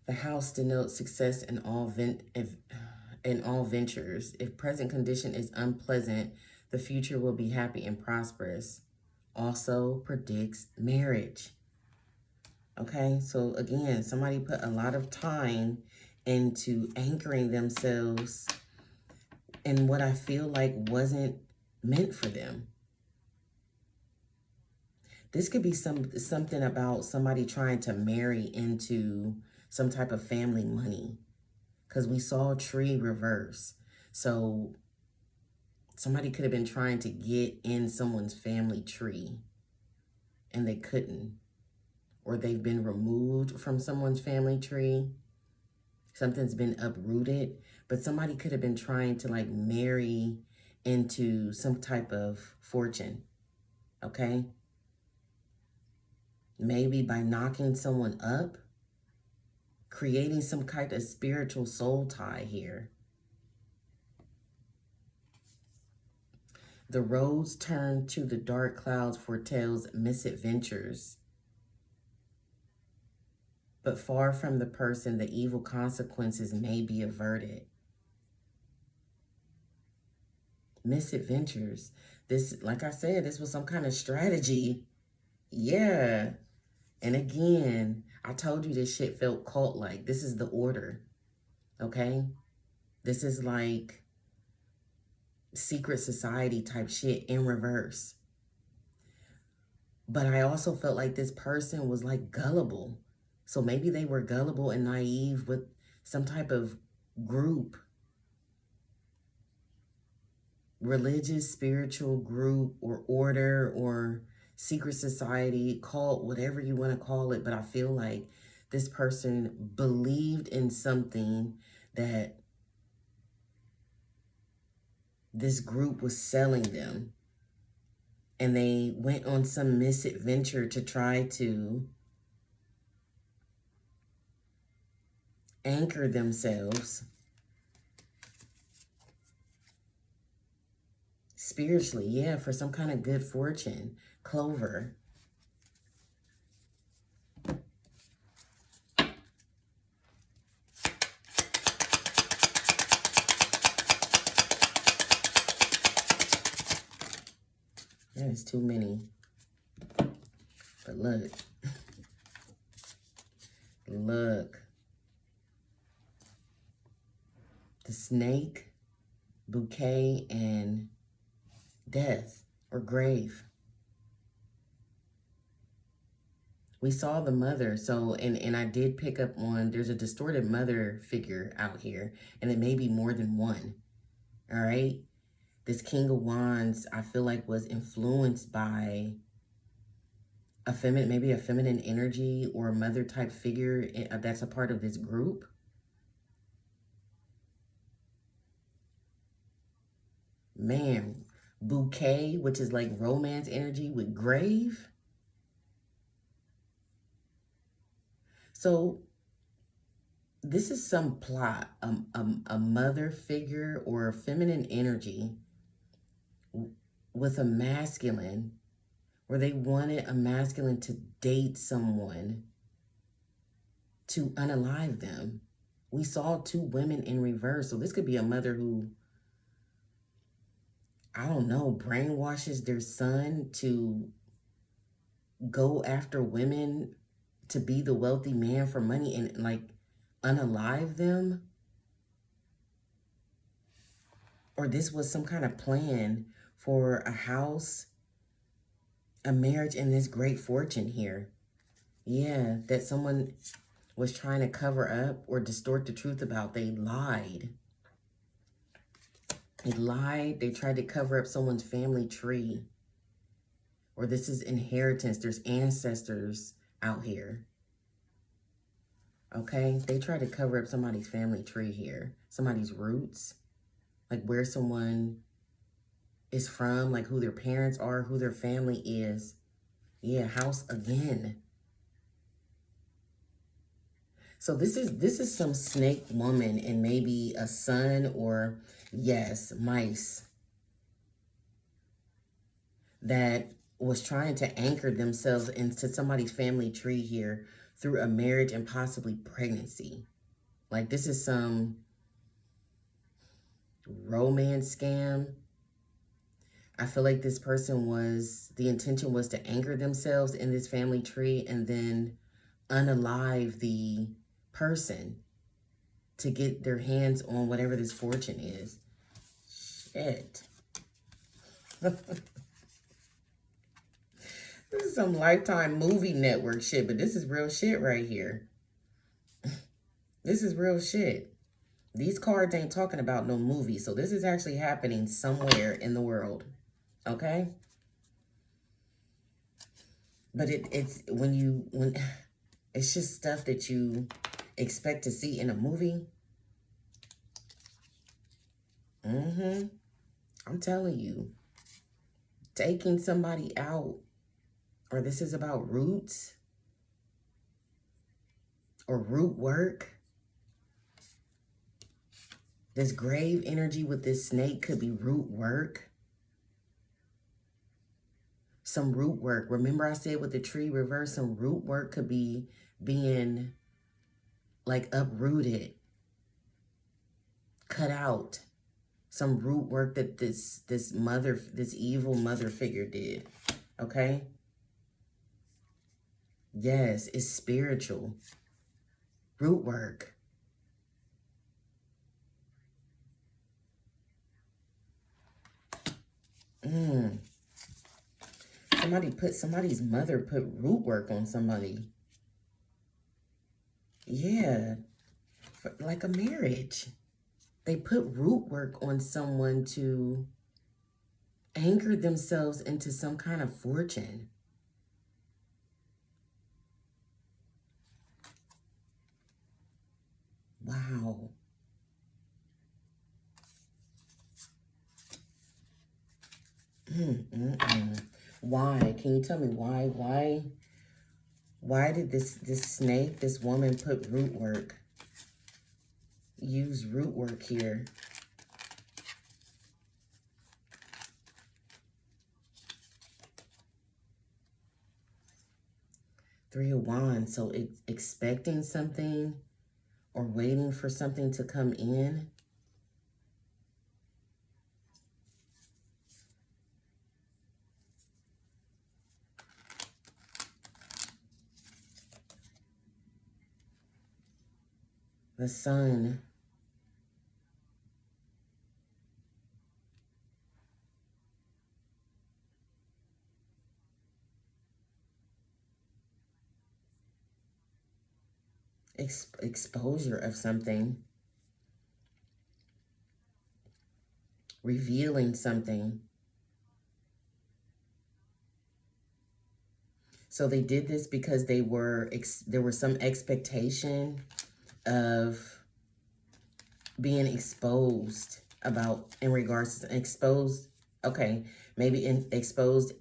The house denotes success in all ventures. If present condition is unpleasant, the future will be happy and prosperous. Also predicts marriage. Okay, so again, somebody put a lot of time into anchoring themselves in what I feel like wasn't meant for them. This could be something about somebody trying to marry into some type of family money, because we saw tree reverse. So somebody could have been trying to get in someone's family tree and they couldn't. Or they've been removed from someone's family tree. Something's been uprooted. But somebody could have been trying to like marry into some type of fortune. Okay? Maybe by knocking someone up, creating some kind of spiritual soul tie here. The roads turn to the dark clouds foretells misadventures. But far from the person, the evil consequences may be averted. Misadventures. This, like I said, this was some kind of strategy. Yeah. And again, I told you this shit felt cult-like. This is the order. Okay? This is like secret society type shit in reverse. But I also felt like this person was like gullible. So maybe they were gullible and naive with some type of group, religious, spiritual group or order or secret society, cult, whatever you want to call it. But I feel like this person believed in something that this group was selling them. And they went on some misadventure to try to anchor themselves spiritually, yeah, for some kind of good fortune. Clover. That is too many. But look. Look. The snake, bouquet, and death or grave. We saw the mother. So, and I did pick up on, there's a distorted mother figure out here. And it may be more than one. All right. This King of Wands, I feel like was influenced by a feminine, maybe a feminine energy or a mother type figure that's a part of this group. Man, bouquet, which is like romance energy with grave. So this is some plot, a mother figure or a feminine energy with a masculine, where they wanted a masculine to date someone to unalive them. We saw two women in reverse. So this could be a mother who, I don't know, brainwashes their son to go after women to be the wealthy man for money and like unalive them. Or this was some kind of plan for a house, a marriage, and this great fortune here. Yeah, that someone was trying to cover up or distort the truth about. They lied. They lied. They tried to cover up someone's family tree. Or this is inheritance. There's ancestors out here. Okay? They tried to cover up somebody's family tree here. Somebody's roots. Like where someone is from. Like who their parents are. Who their family is. Yeah, house again. So this is some snake woman and maybe a son or, yes, mice that was trying to anchor themselves into somebody's family tree here through a marriage and possibly pregnancy. Like this is some romance scam. I feel like this person the intention was to anchor themselves in this family tree and then unalive the person to get their hands on whatever this fortune is. Shit. This is some Lifetime movie network shit, but this is real shit right here. This is real shit. These cards ain't talking about no movie, so this is actually happening somewhere in the world. Okay? But it's when it's just stuff that you expect to see in a movie. I'm telling you. Taking somebody out. Or this is about roots. Or root work. This grave energy with this snake could be root work. Some root work. Remember I said with the tree reverse, some root work could be being like uprooted, cut out. Some root work that this evil mother figure did. Okay? Yes, it's spiritual. Root work. Somebody's mother put root work on somebody. Yeah. Like a marriage. They put root work on someone to anchor themselves into some kind of fortune. Wow. Why? Can you tell me why? Why did this snake, this woman put root work? Use root work here. Three of Wands. So expecting something or waiting for something to come in. The Sun. Exposure of something. Revealing something. So they did this because there was some expectation of being exposed in regards to exposed. Okay, maybe exposed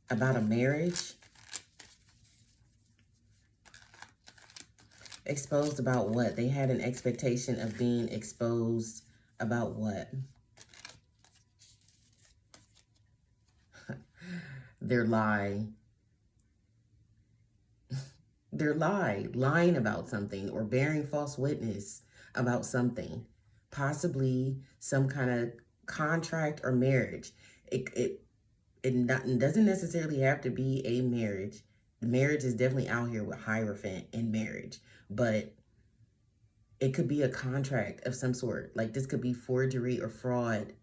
about a marriage. Exposed about what? They had an expectation of being exposed about what? Their lie. Their lie. Lying about something or bearing false witness about something. Possibly some kind of contract or marriage. It doesn't necessarily have to be a marriage. Marriage is definitely out here with Hierophant in marriage. But it could be a contract of some sort. Like this could be forgery or fraud.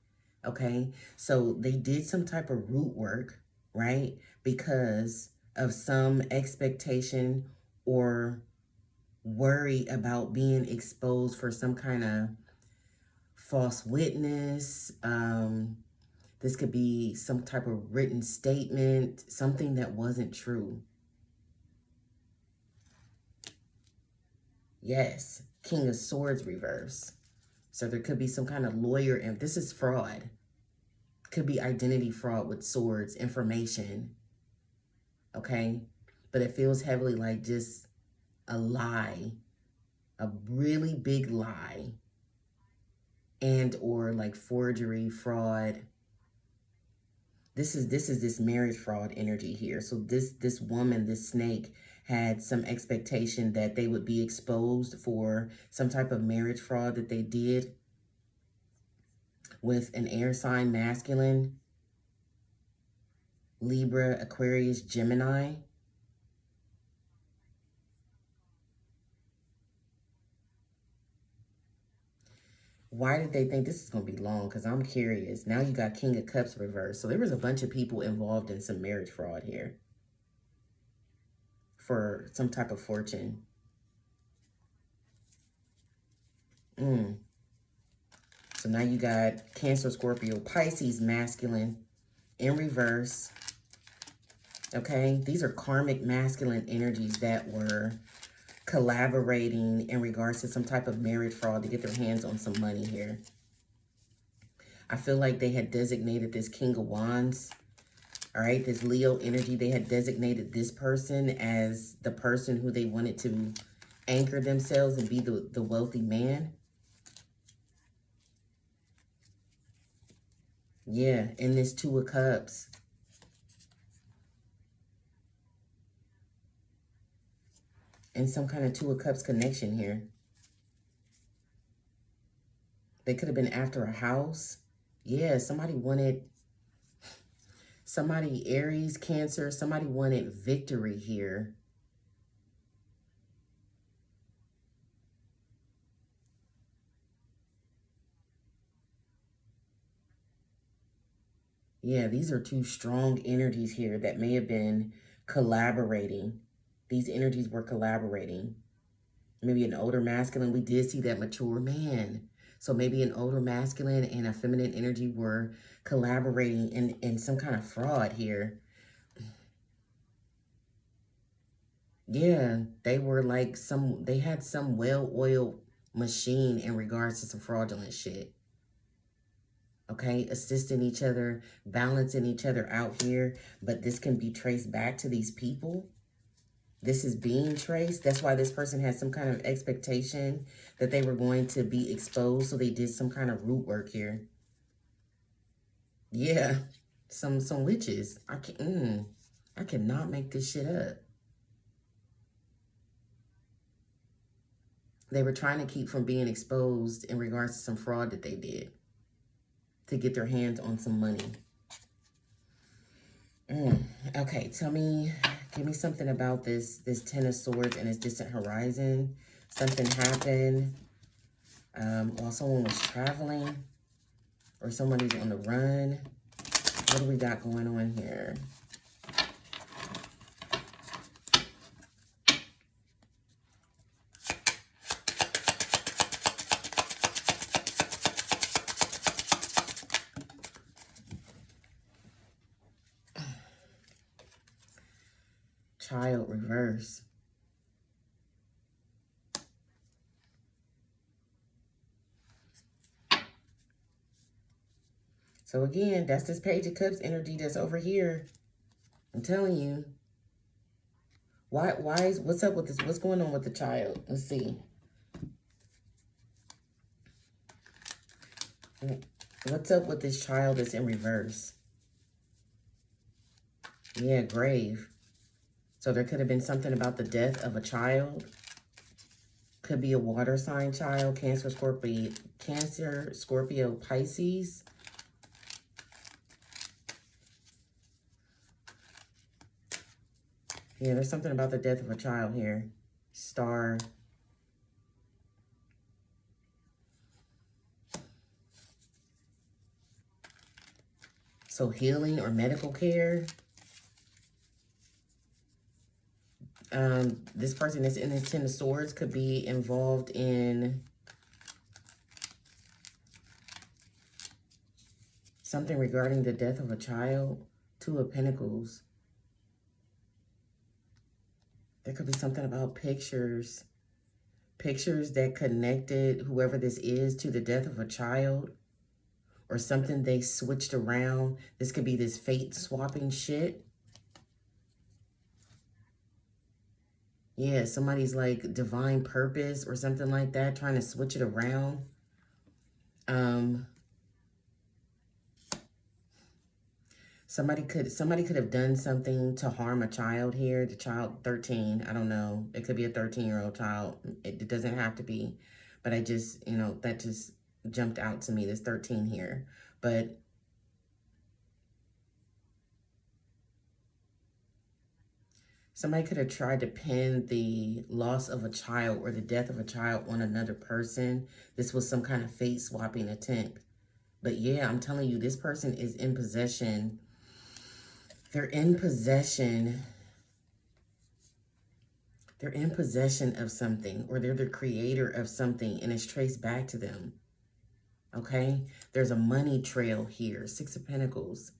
Okay. So they did some type of root work, right? Because of some expectation or worry about being exposed for some kind of false witness. This could be some type of written statement, something that wasn't true. Yes, King of Swords reverse. So there could be some kind of lawyer, and this is fraud. Could be identity fraud with swords, information. Okay? But it feels heavily like just a lie, a really big lie, and or like forgery, fraud. This is this marriage fraud energy here. So this woman, this snake, had some expectation that they would be exposed for some type of marriage fraud that they did with an air sign masculine, Libra, Aquarius, Gemini. Why did they think this is going to be long? Because I'm curious. Now you got King of Cups reversed. So there was a bunch of people involved in some marriage fraud here for some type of fortune. So now you got Cancer, Scorpio, Pisces, masculine in reverse. Okay, these are karmic masculine energies that were collaborating in regards to some type of marriage fraud to get their hands on some money here. I feel like they had designated this King of Wands. All right, this Leo energy, they had designated this person as the person who they wanted to anchor themselves and be the wealthy man. Yeah, and this Two of Cups. And some kind of Two of Cups connection here. They could have been after a house. Yeah, somebody wanted, somebody Aries, Cancer, somebody wanted victory here. Yeah, these are two strong energies here that may have been collaborating. These energies were collaborating. Maybe an older masculine. We did see that mature man. So maybe an older masculine and a feminine energy were collaborating in some kind of fraud here. Yeah, they were like they had some well-oiled machine in regards to some fraudulent shit. Okay, assisting each other, balancing each other out here. But this can be traced back to these people. This is being traced. That's why this person had some kind of expectation that they were going to be exposed. So they did some kind of root work here. Yeah, some witches. I cannot make this shit up. They were trying to keep from being exposed in regards to some fraud that they did to get their hands on some money. Okay, give me something about this Ten of Swords and its distant horizon. Something happened while someone was traveling or somebody's on the run. What do we got going on here? Child reverse. So again, that's this Page of Cups energy that's over here. I'm telling you. what's up with this? What's going on with the child? Let's see. What's up with this child that's in reverse? Yeah, grave. So there could have been something about the death of a child. Could be a water sign child, Cancer, Scorpio, Pisces. Yeah, there's something about the death of a child here. Star. So healing or medical care. This person that's in this Ten of Swords could be involved in something regarding the death of a child. Two of Pentacles. There could be something about pictures. Pictures that connected whoever this is to the death of a child. Or something they switched around. This could be this fate swapping shit. Yeah, somebody's like divine purpose or something like that, trying to switch it around. Somebody could have done something to harm a child here. The child, 13, I don't know. It could be a 13-year-old child. It doesn't have to be. But I just, that just jumped out to me, this 13 here. But somebody could have tried to pin the loss of a child or the death of a child on another person. This was some kind of fate swapping attempt. But yeah, I'm telling you, this person is in possession. They're in possession. They're in possession of something, or they're the creator of something, and it's traced back to them. Okay? There's a money trail here. Six of Pentacles.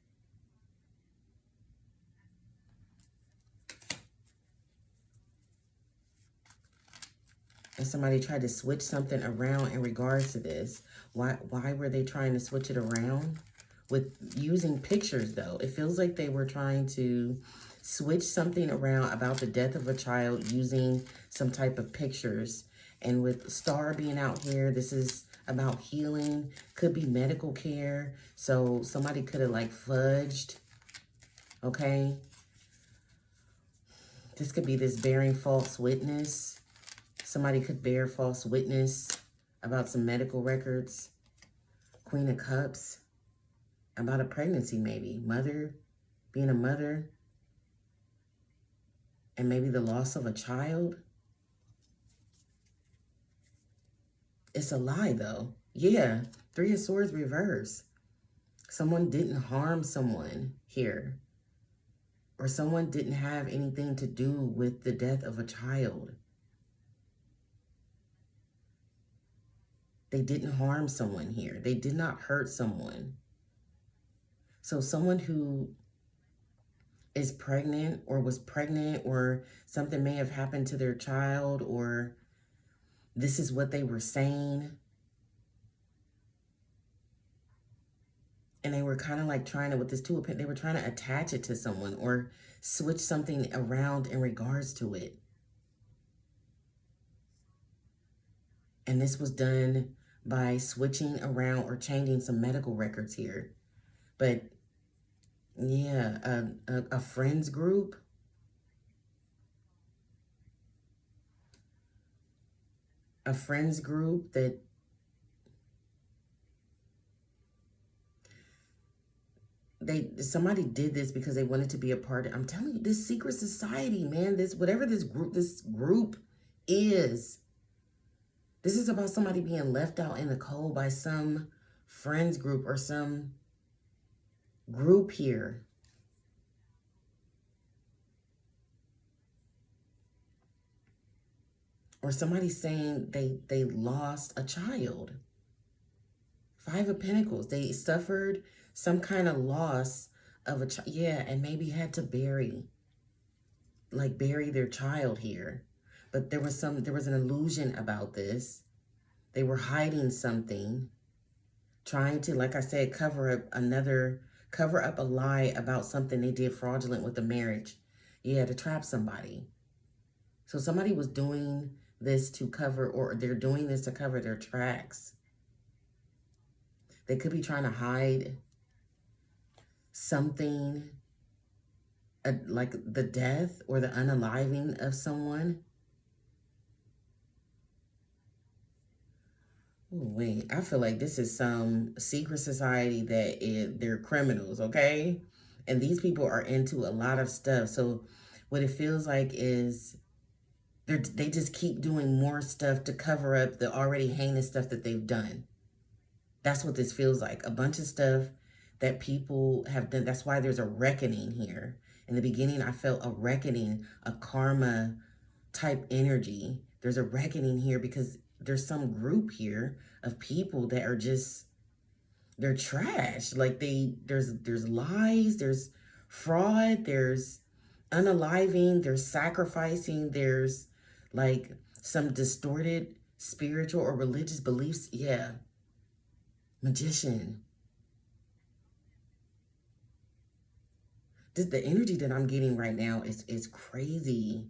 And somebody tried to switch something around in regards to this. Why were they trying to switch it around? With using pictures, though. It feels like they were trying to switch something around about the death of a child using some type of pictures. And with Star being out here, this is about healing. Could be medical care. So somebody could have like fudged. Okay? This could be this bearing false witness. Somebody could bear false witness about some medical records. Queen of Cups. About a pregnancy maybe. Mother. Being a mother. And maybe the loss of a child. It's a lie though. Yeah. Three of Swords reverse. Someone didn't harm someone here. Or someone didn't have anything to do with the death of a child. They didn't harm someone here. They did not hurt someone. So someone who is pregnant or was pregnant or something may have happened to their child or this is what they were saying. And they were kind of like trying to, with this Two of Pentacles, they were trying to attach it to someone or switch something around in regards to it. And this was done by switching around or changing some medical records here. But yeah, a friends group. A friends group that somebody did this because they wanted to be a part of. I'm telling you, this secret society, man, whatever this group is. This is about somebody being left out in the cold by some friends group or some group here. Or somebody saying they lost a child. Five of Pentacles. They suffered some kind of loss of a child. Yeah, and maybe had to bury their child here. But there was an illusion about this. They were hiding something. Trying to, like I said, cover up a lie about something they did fraudulent with the marriage. Yeah, to trap somebody. So somebody was doing this to cover, or they're doing this to cover their tracks. They could be trying to hide something, like the death or the unaliving of someone. Ooh, wait, I feel like this is some secret society that they're criminals, okay? And these people are into a lot of stuff. So what it feels like is they just keep doing more stuff to cover up the already heinous stuff that they've done. That's what this feels like. A bunch of stuff that people have done. That's why there's a reckoning here. In the beginning, I felt a reckoning, a karma type energy. There's a reckoning here because there's some group here of people that are just, they're trash. Like there's lies, there's fraud, there's unaliving, there's sacrificing, there's like some distorted spiritual or religious beliefs. Yeah. Magician. The energy that I'm getting right now is crazy.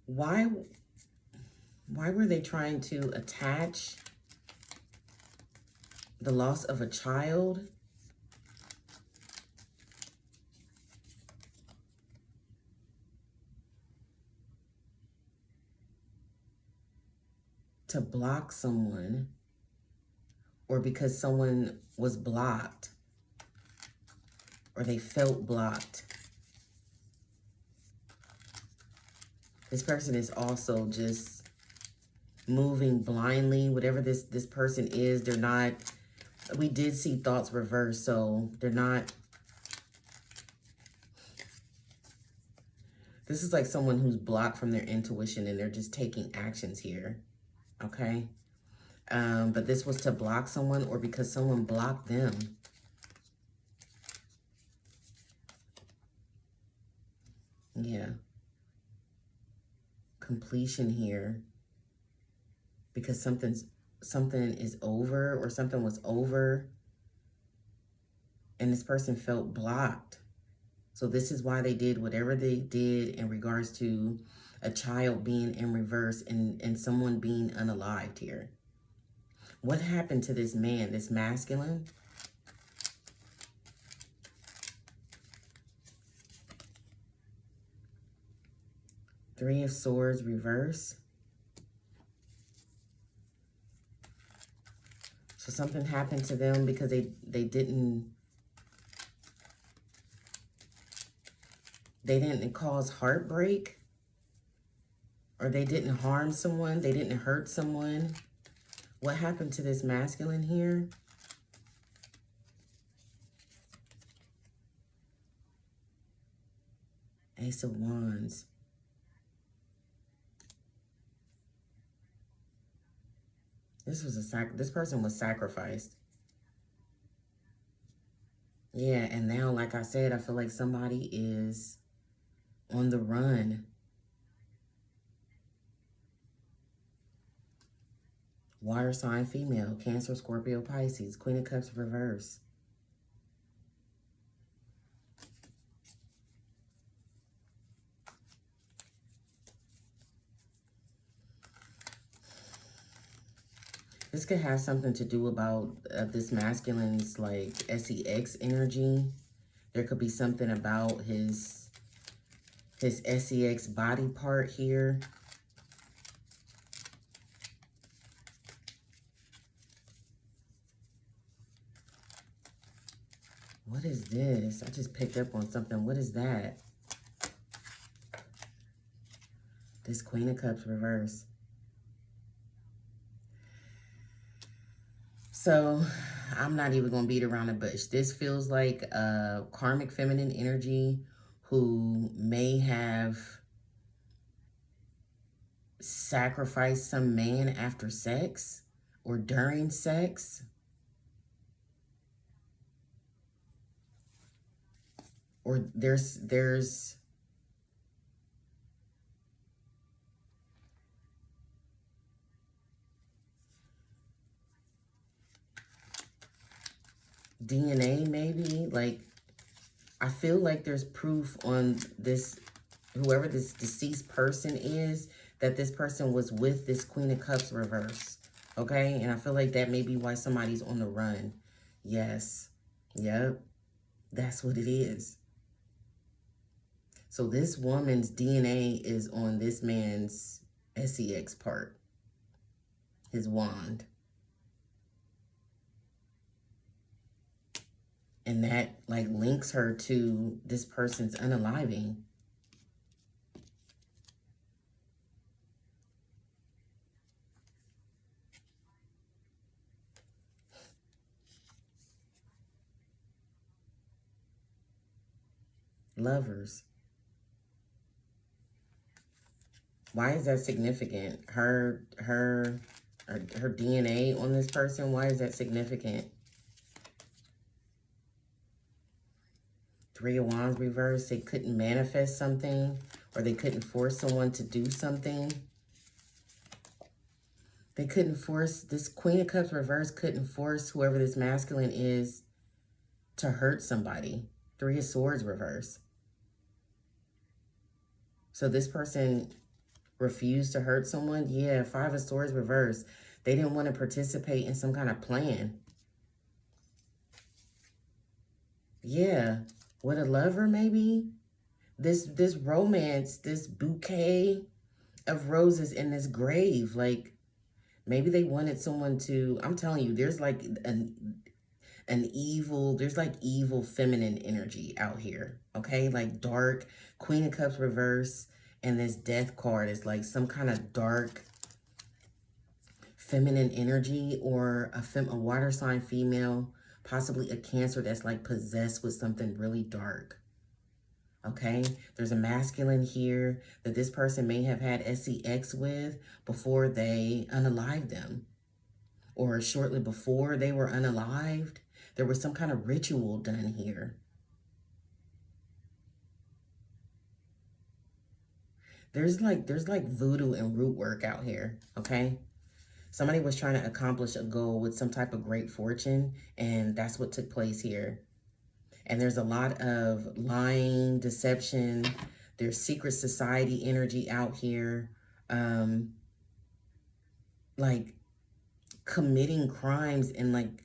Why were they trying to attach the loss of a child to block someone, or because someone was blocked or they felt blocked? This person is also just moving blindly. Whatever this person is, they're not, we did see thoughts reversed, so they're not, this is like someone who's blocked from their intuition and they're just taking actions here, okay? But this was to block someone or because someone blocked them. Yeah. Completion here. Because something is over, or something was over and this person felt blocked. So this is why they did whatever they did in regards to a child being in reverse and someone being unalived here. What happened to this man, this masculine? Three of Swords reverse. So something happened to them because they didn't cause heartbreak, or they didn't harm someone, they didn't hurt someone. What happened to this masculine here? Ace of Wands. This person was sacrificed. Yeah, and now, like I said, I feel like somebody is on the run. Water sign female, Cancer, Scorpio, Pisces, Queen of Cups reverse. This could have something to do about this masculine's like SEX energy. There could be something about his SEX body part here. What is this? I just picked up on something. What is that? This Queen of Cups reverse. So I'm not even going to beat around the bush. This feels like a karmic feminine energy who may have sacrificed some man after sex or during sex. Or there's DNA maybe. Like, I feel like there's proof on this, whoever this deceased person is, that this person was with this Queen of Cups reverse. Okay? And I feel like that may be why somebody's on the run. Yes. Yep. That's what it is. So this woman's DNA is on this man's sex part. His wand. And that, like, links her to this person's unaliving. Lovers. Why is that significant? Her DNA on this person, why is that significant? Three of Wands reversed. They couldn't manifest something, or they couldn't force someone to do something. They couldn't force, this Queen of Cups reverse couldn't force whoever this masculine is to hurt somebody. Three of Swords reverse. So this person refused to hurt someone? Yeah, Five of Swords reverse. They didn't want to participate in some kind of plan. Yeah. With a lover, maybe? This romance, this bouquet of roses in this grave. Like, maybe they wanted someone to... I'm telling you, there's like an evil... There's like evil feminine energy out here. Okay? Like dark. Queen of Cups reverse. And this death card is like some kind of dark feminine energy, or a water sign female, possibly a Cancer that's like possessed with something really dark. Okay, there's a masculine here that this person may have had sex with before they unalived them, or shortly before they were unalived. There was some kind of ritual done here. There's like voodoo and root work out here, okay? Somebody was trying to accomplish a goal with some type of great fortune, and that's what took place here. And there's a lot of lying, deception. There's secret society energy out here. Like committing crimes, and like,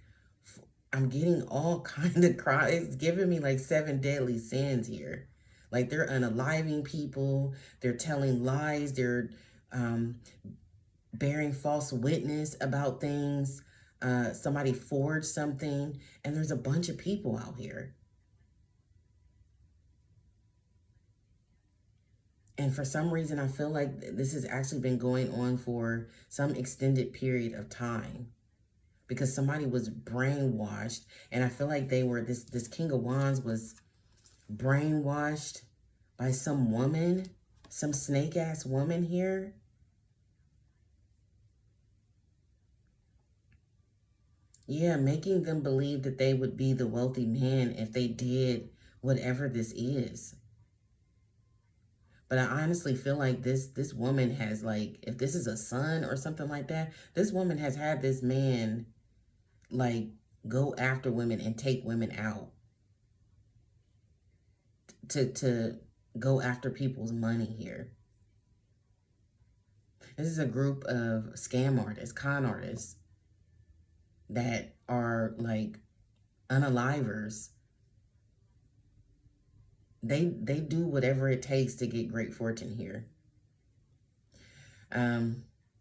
I'm getting all kind of crimes. It's giving me like 7 deadly sins here. Like they're unaliving people. They're telling lies. They're bearing false witness about things. Somebody forged something. And there's a bunch of people out here. And for some reason, I feel like this has actually been going on for some extended period of time, because somebody was brainwashed. And I feel like they were, this King of Wands was brainwashed by some woman, some snake-ass woman here. Yeah, making them believe that they would be the wealthy man if they did whatever this is. But I honestly feel like this woman has, like, if this is a son or something like that, this woman has had this man, like, go after women and take women out. To go after people's money here. This is a group of scam artists, con artists, that are like unalivers. They do whatever it takes to get great fortune here.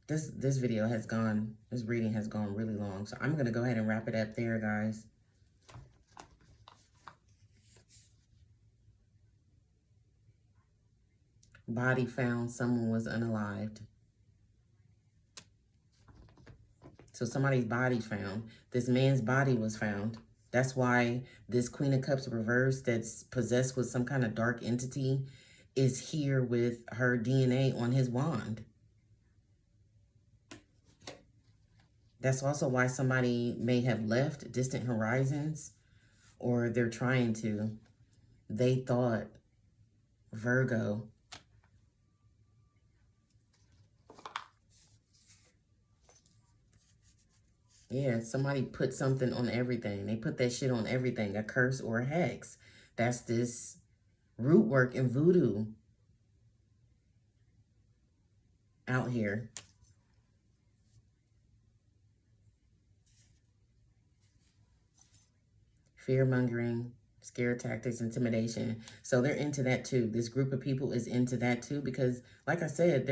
This video has gone, this reading has gone really long, so I'm gonna go ahead and wrap it up there, guys. Body found, someone was unalived. So somebody's body found. This man's body was found. That's why this Queen of Cups reversed, that's possessed with some kind of dark entity, is here with her DNA on his wand. That's also why somebody may have left distant horizons, or they're trying to. They thought Virgo. Yeah, somebody put something on everything. They put that shit on everything, a curse or a hex. That's this root work and voodoo out here. Fear mongering, scare tactics, intimidation. So they're into that too. This group of people is into that too because, like I said,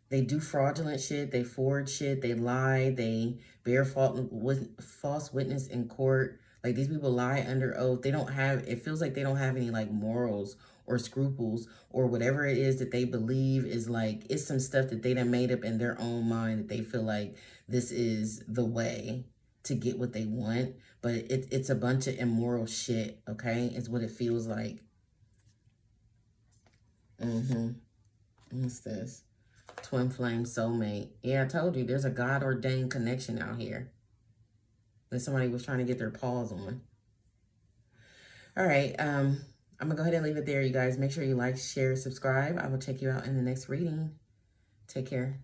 they do fraudulent shit, they forge shit, they lie, they bear false witness in court. Like these people lie under oath. They don't have, it feels like they don't have any like morals or scruples or whatever it is that they believe is like, it's some stuff that they done made up in their own mind that they feel like this is the way to get what they want. But it's a bunch of immoral shit, okay? Is what it feels like. Mm-hmm. What's this? Twin flame soulmate. Yeah, I told you there's a God ordained connection out here that somebody was trying to get their paws on. All right. I'm gonna go ahead and leave it there, you guys. Make sure you like, share, subscribe. I will check you out in the next reading. Take care.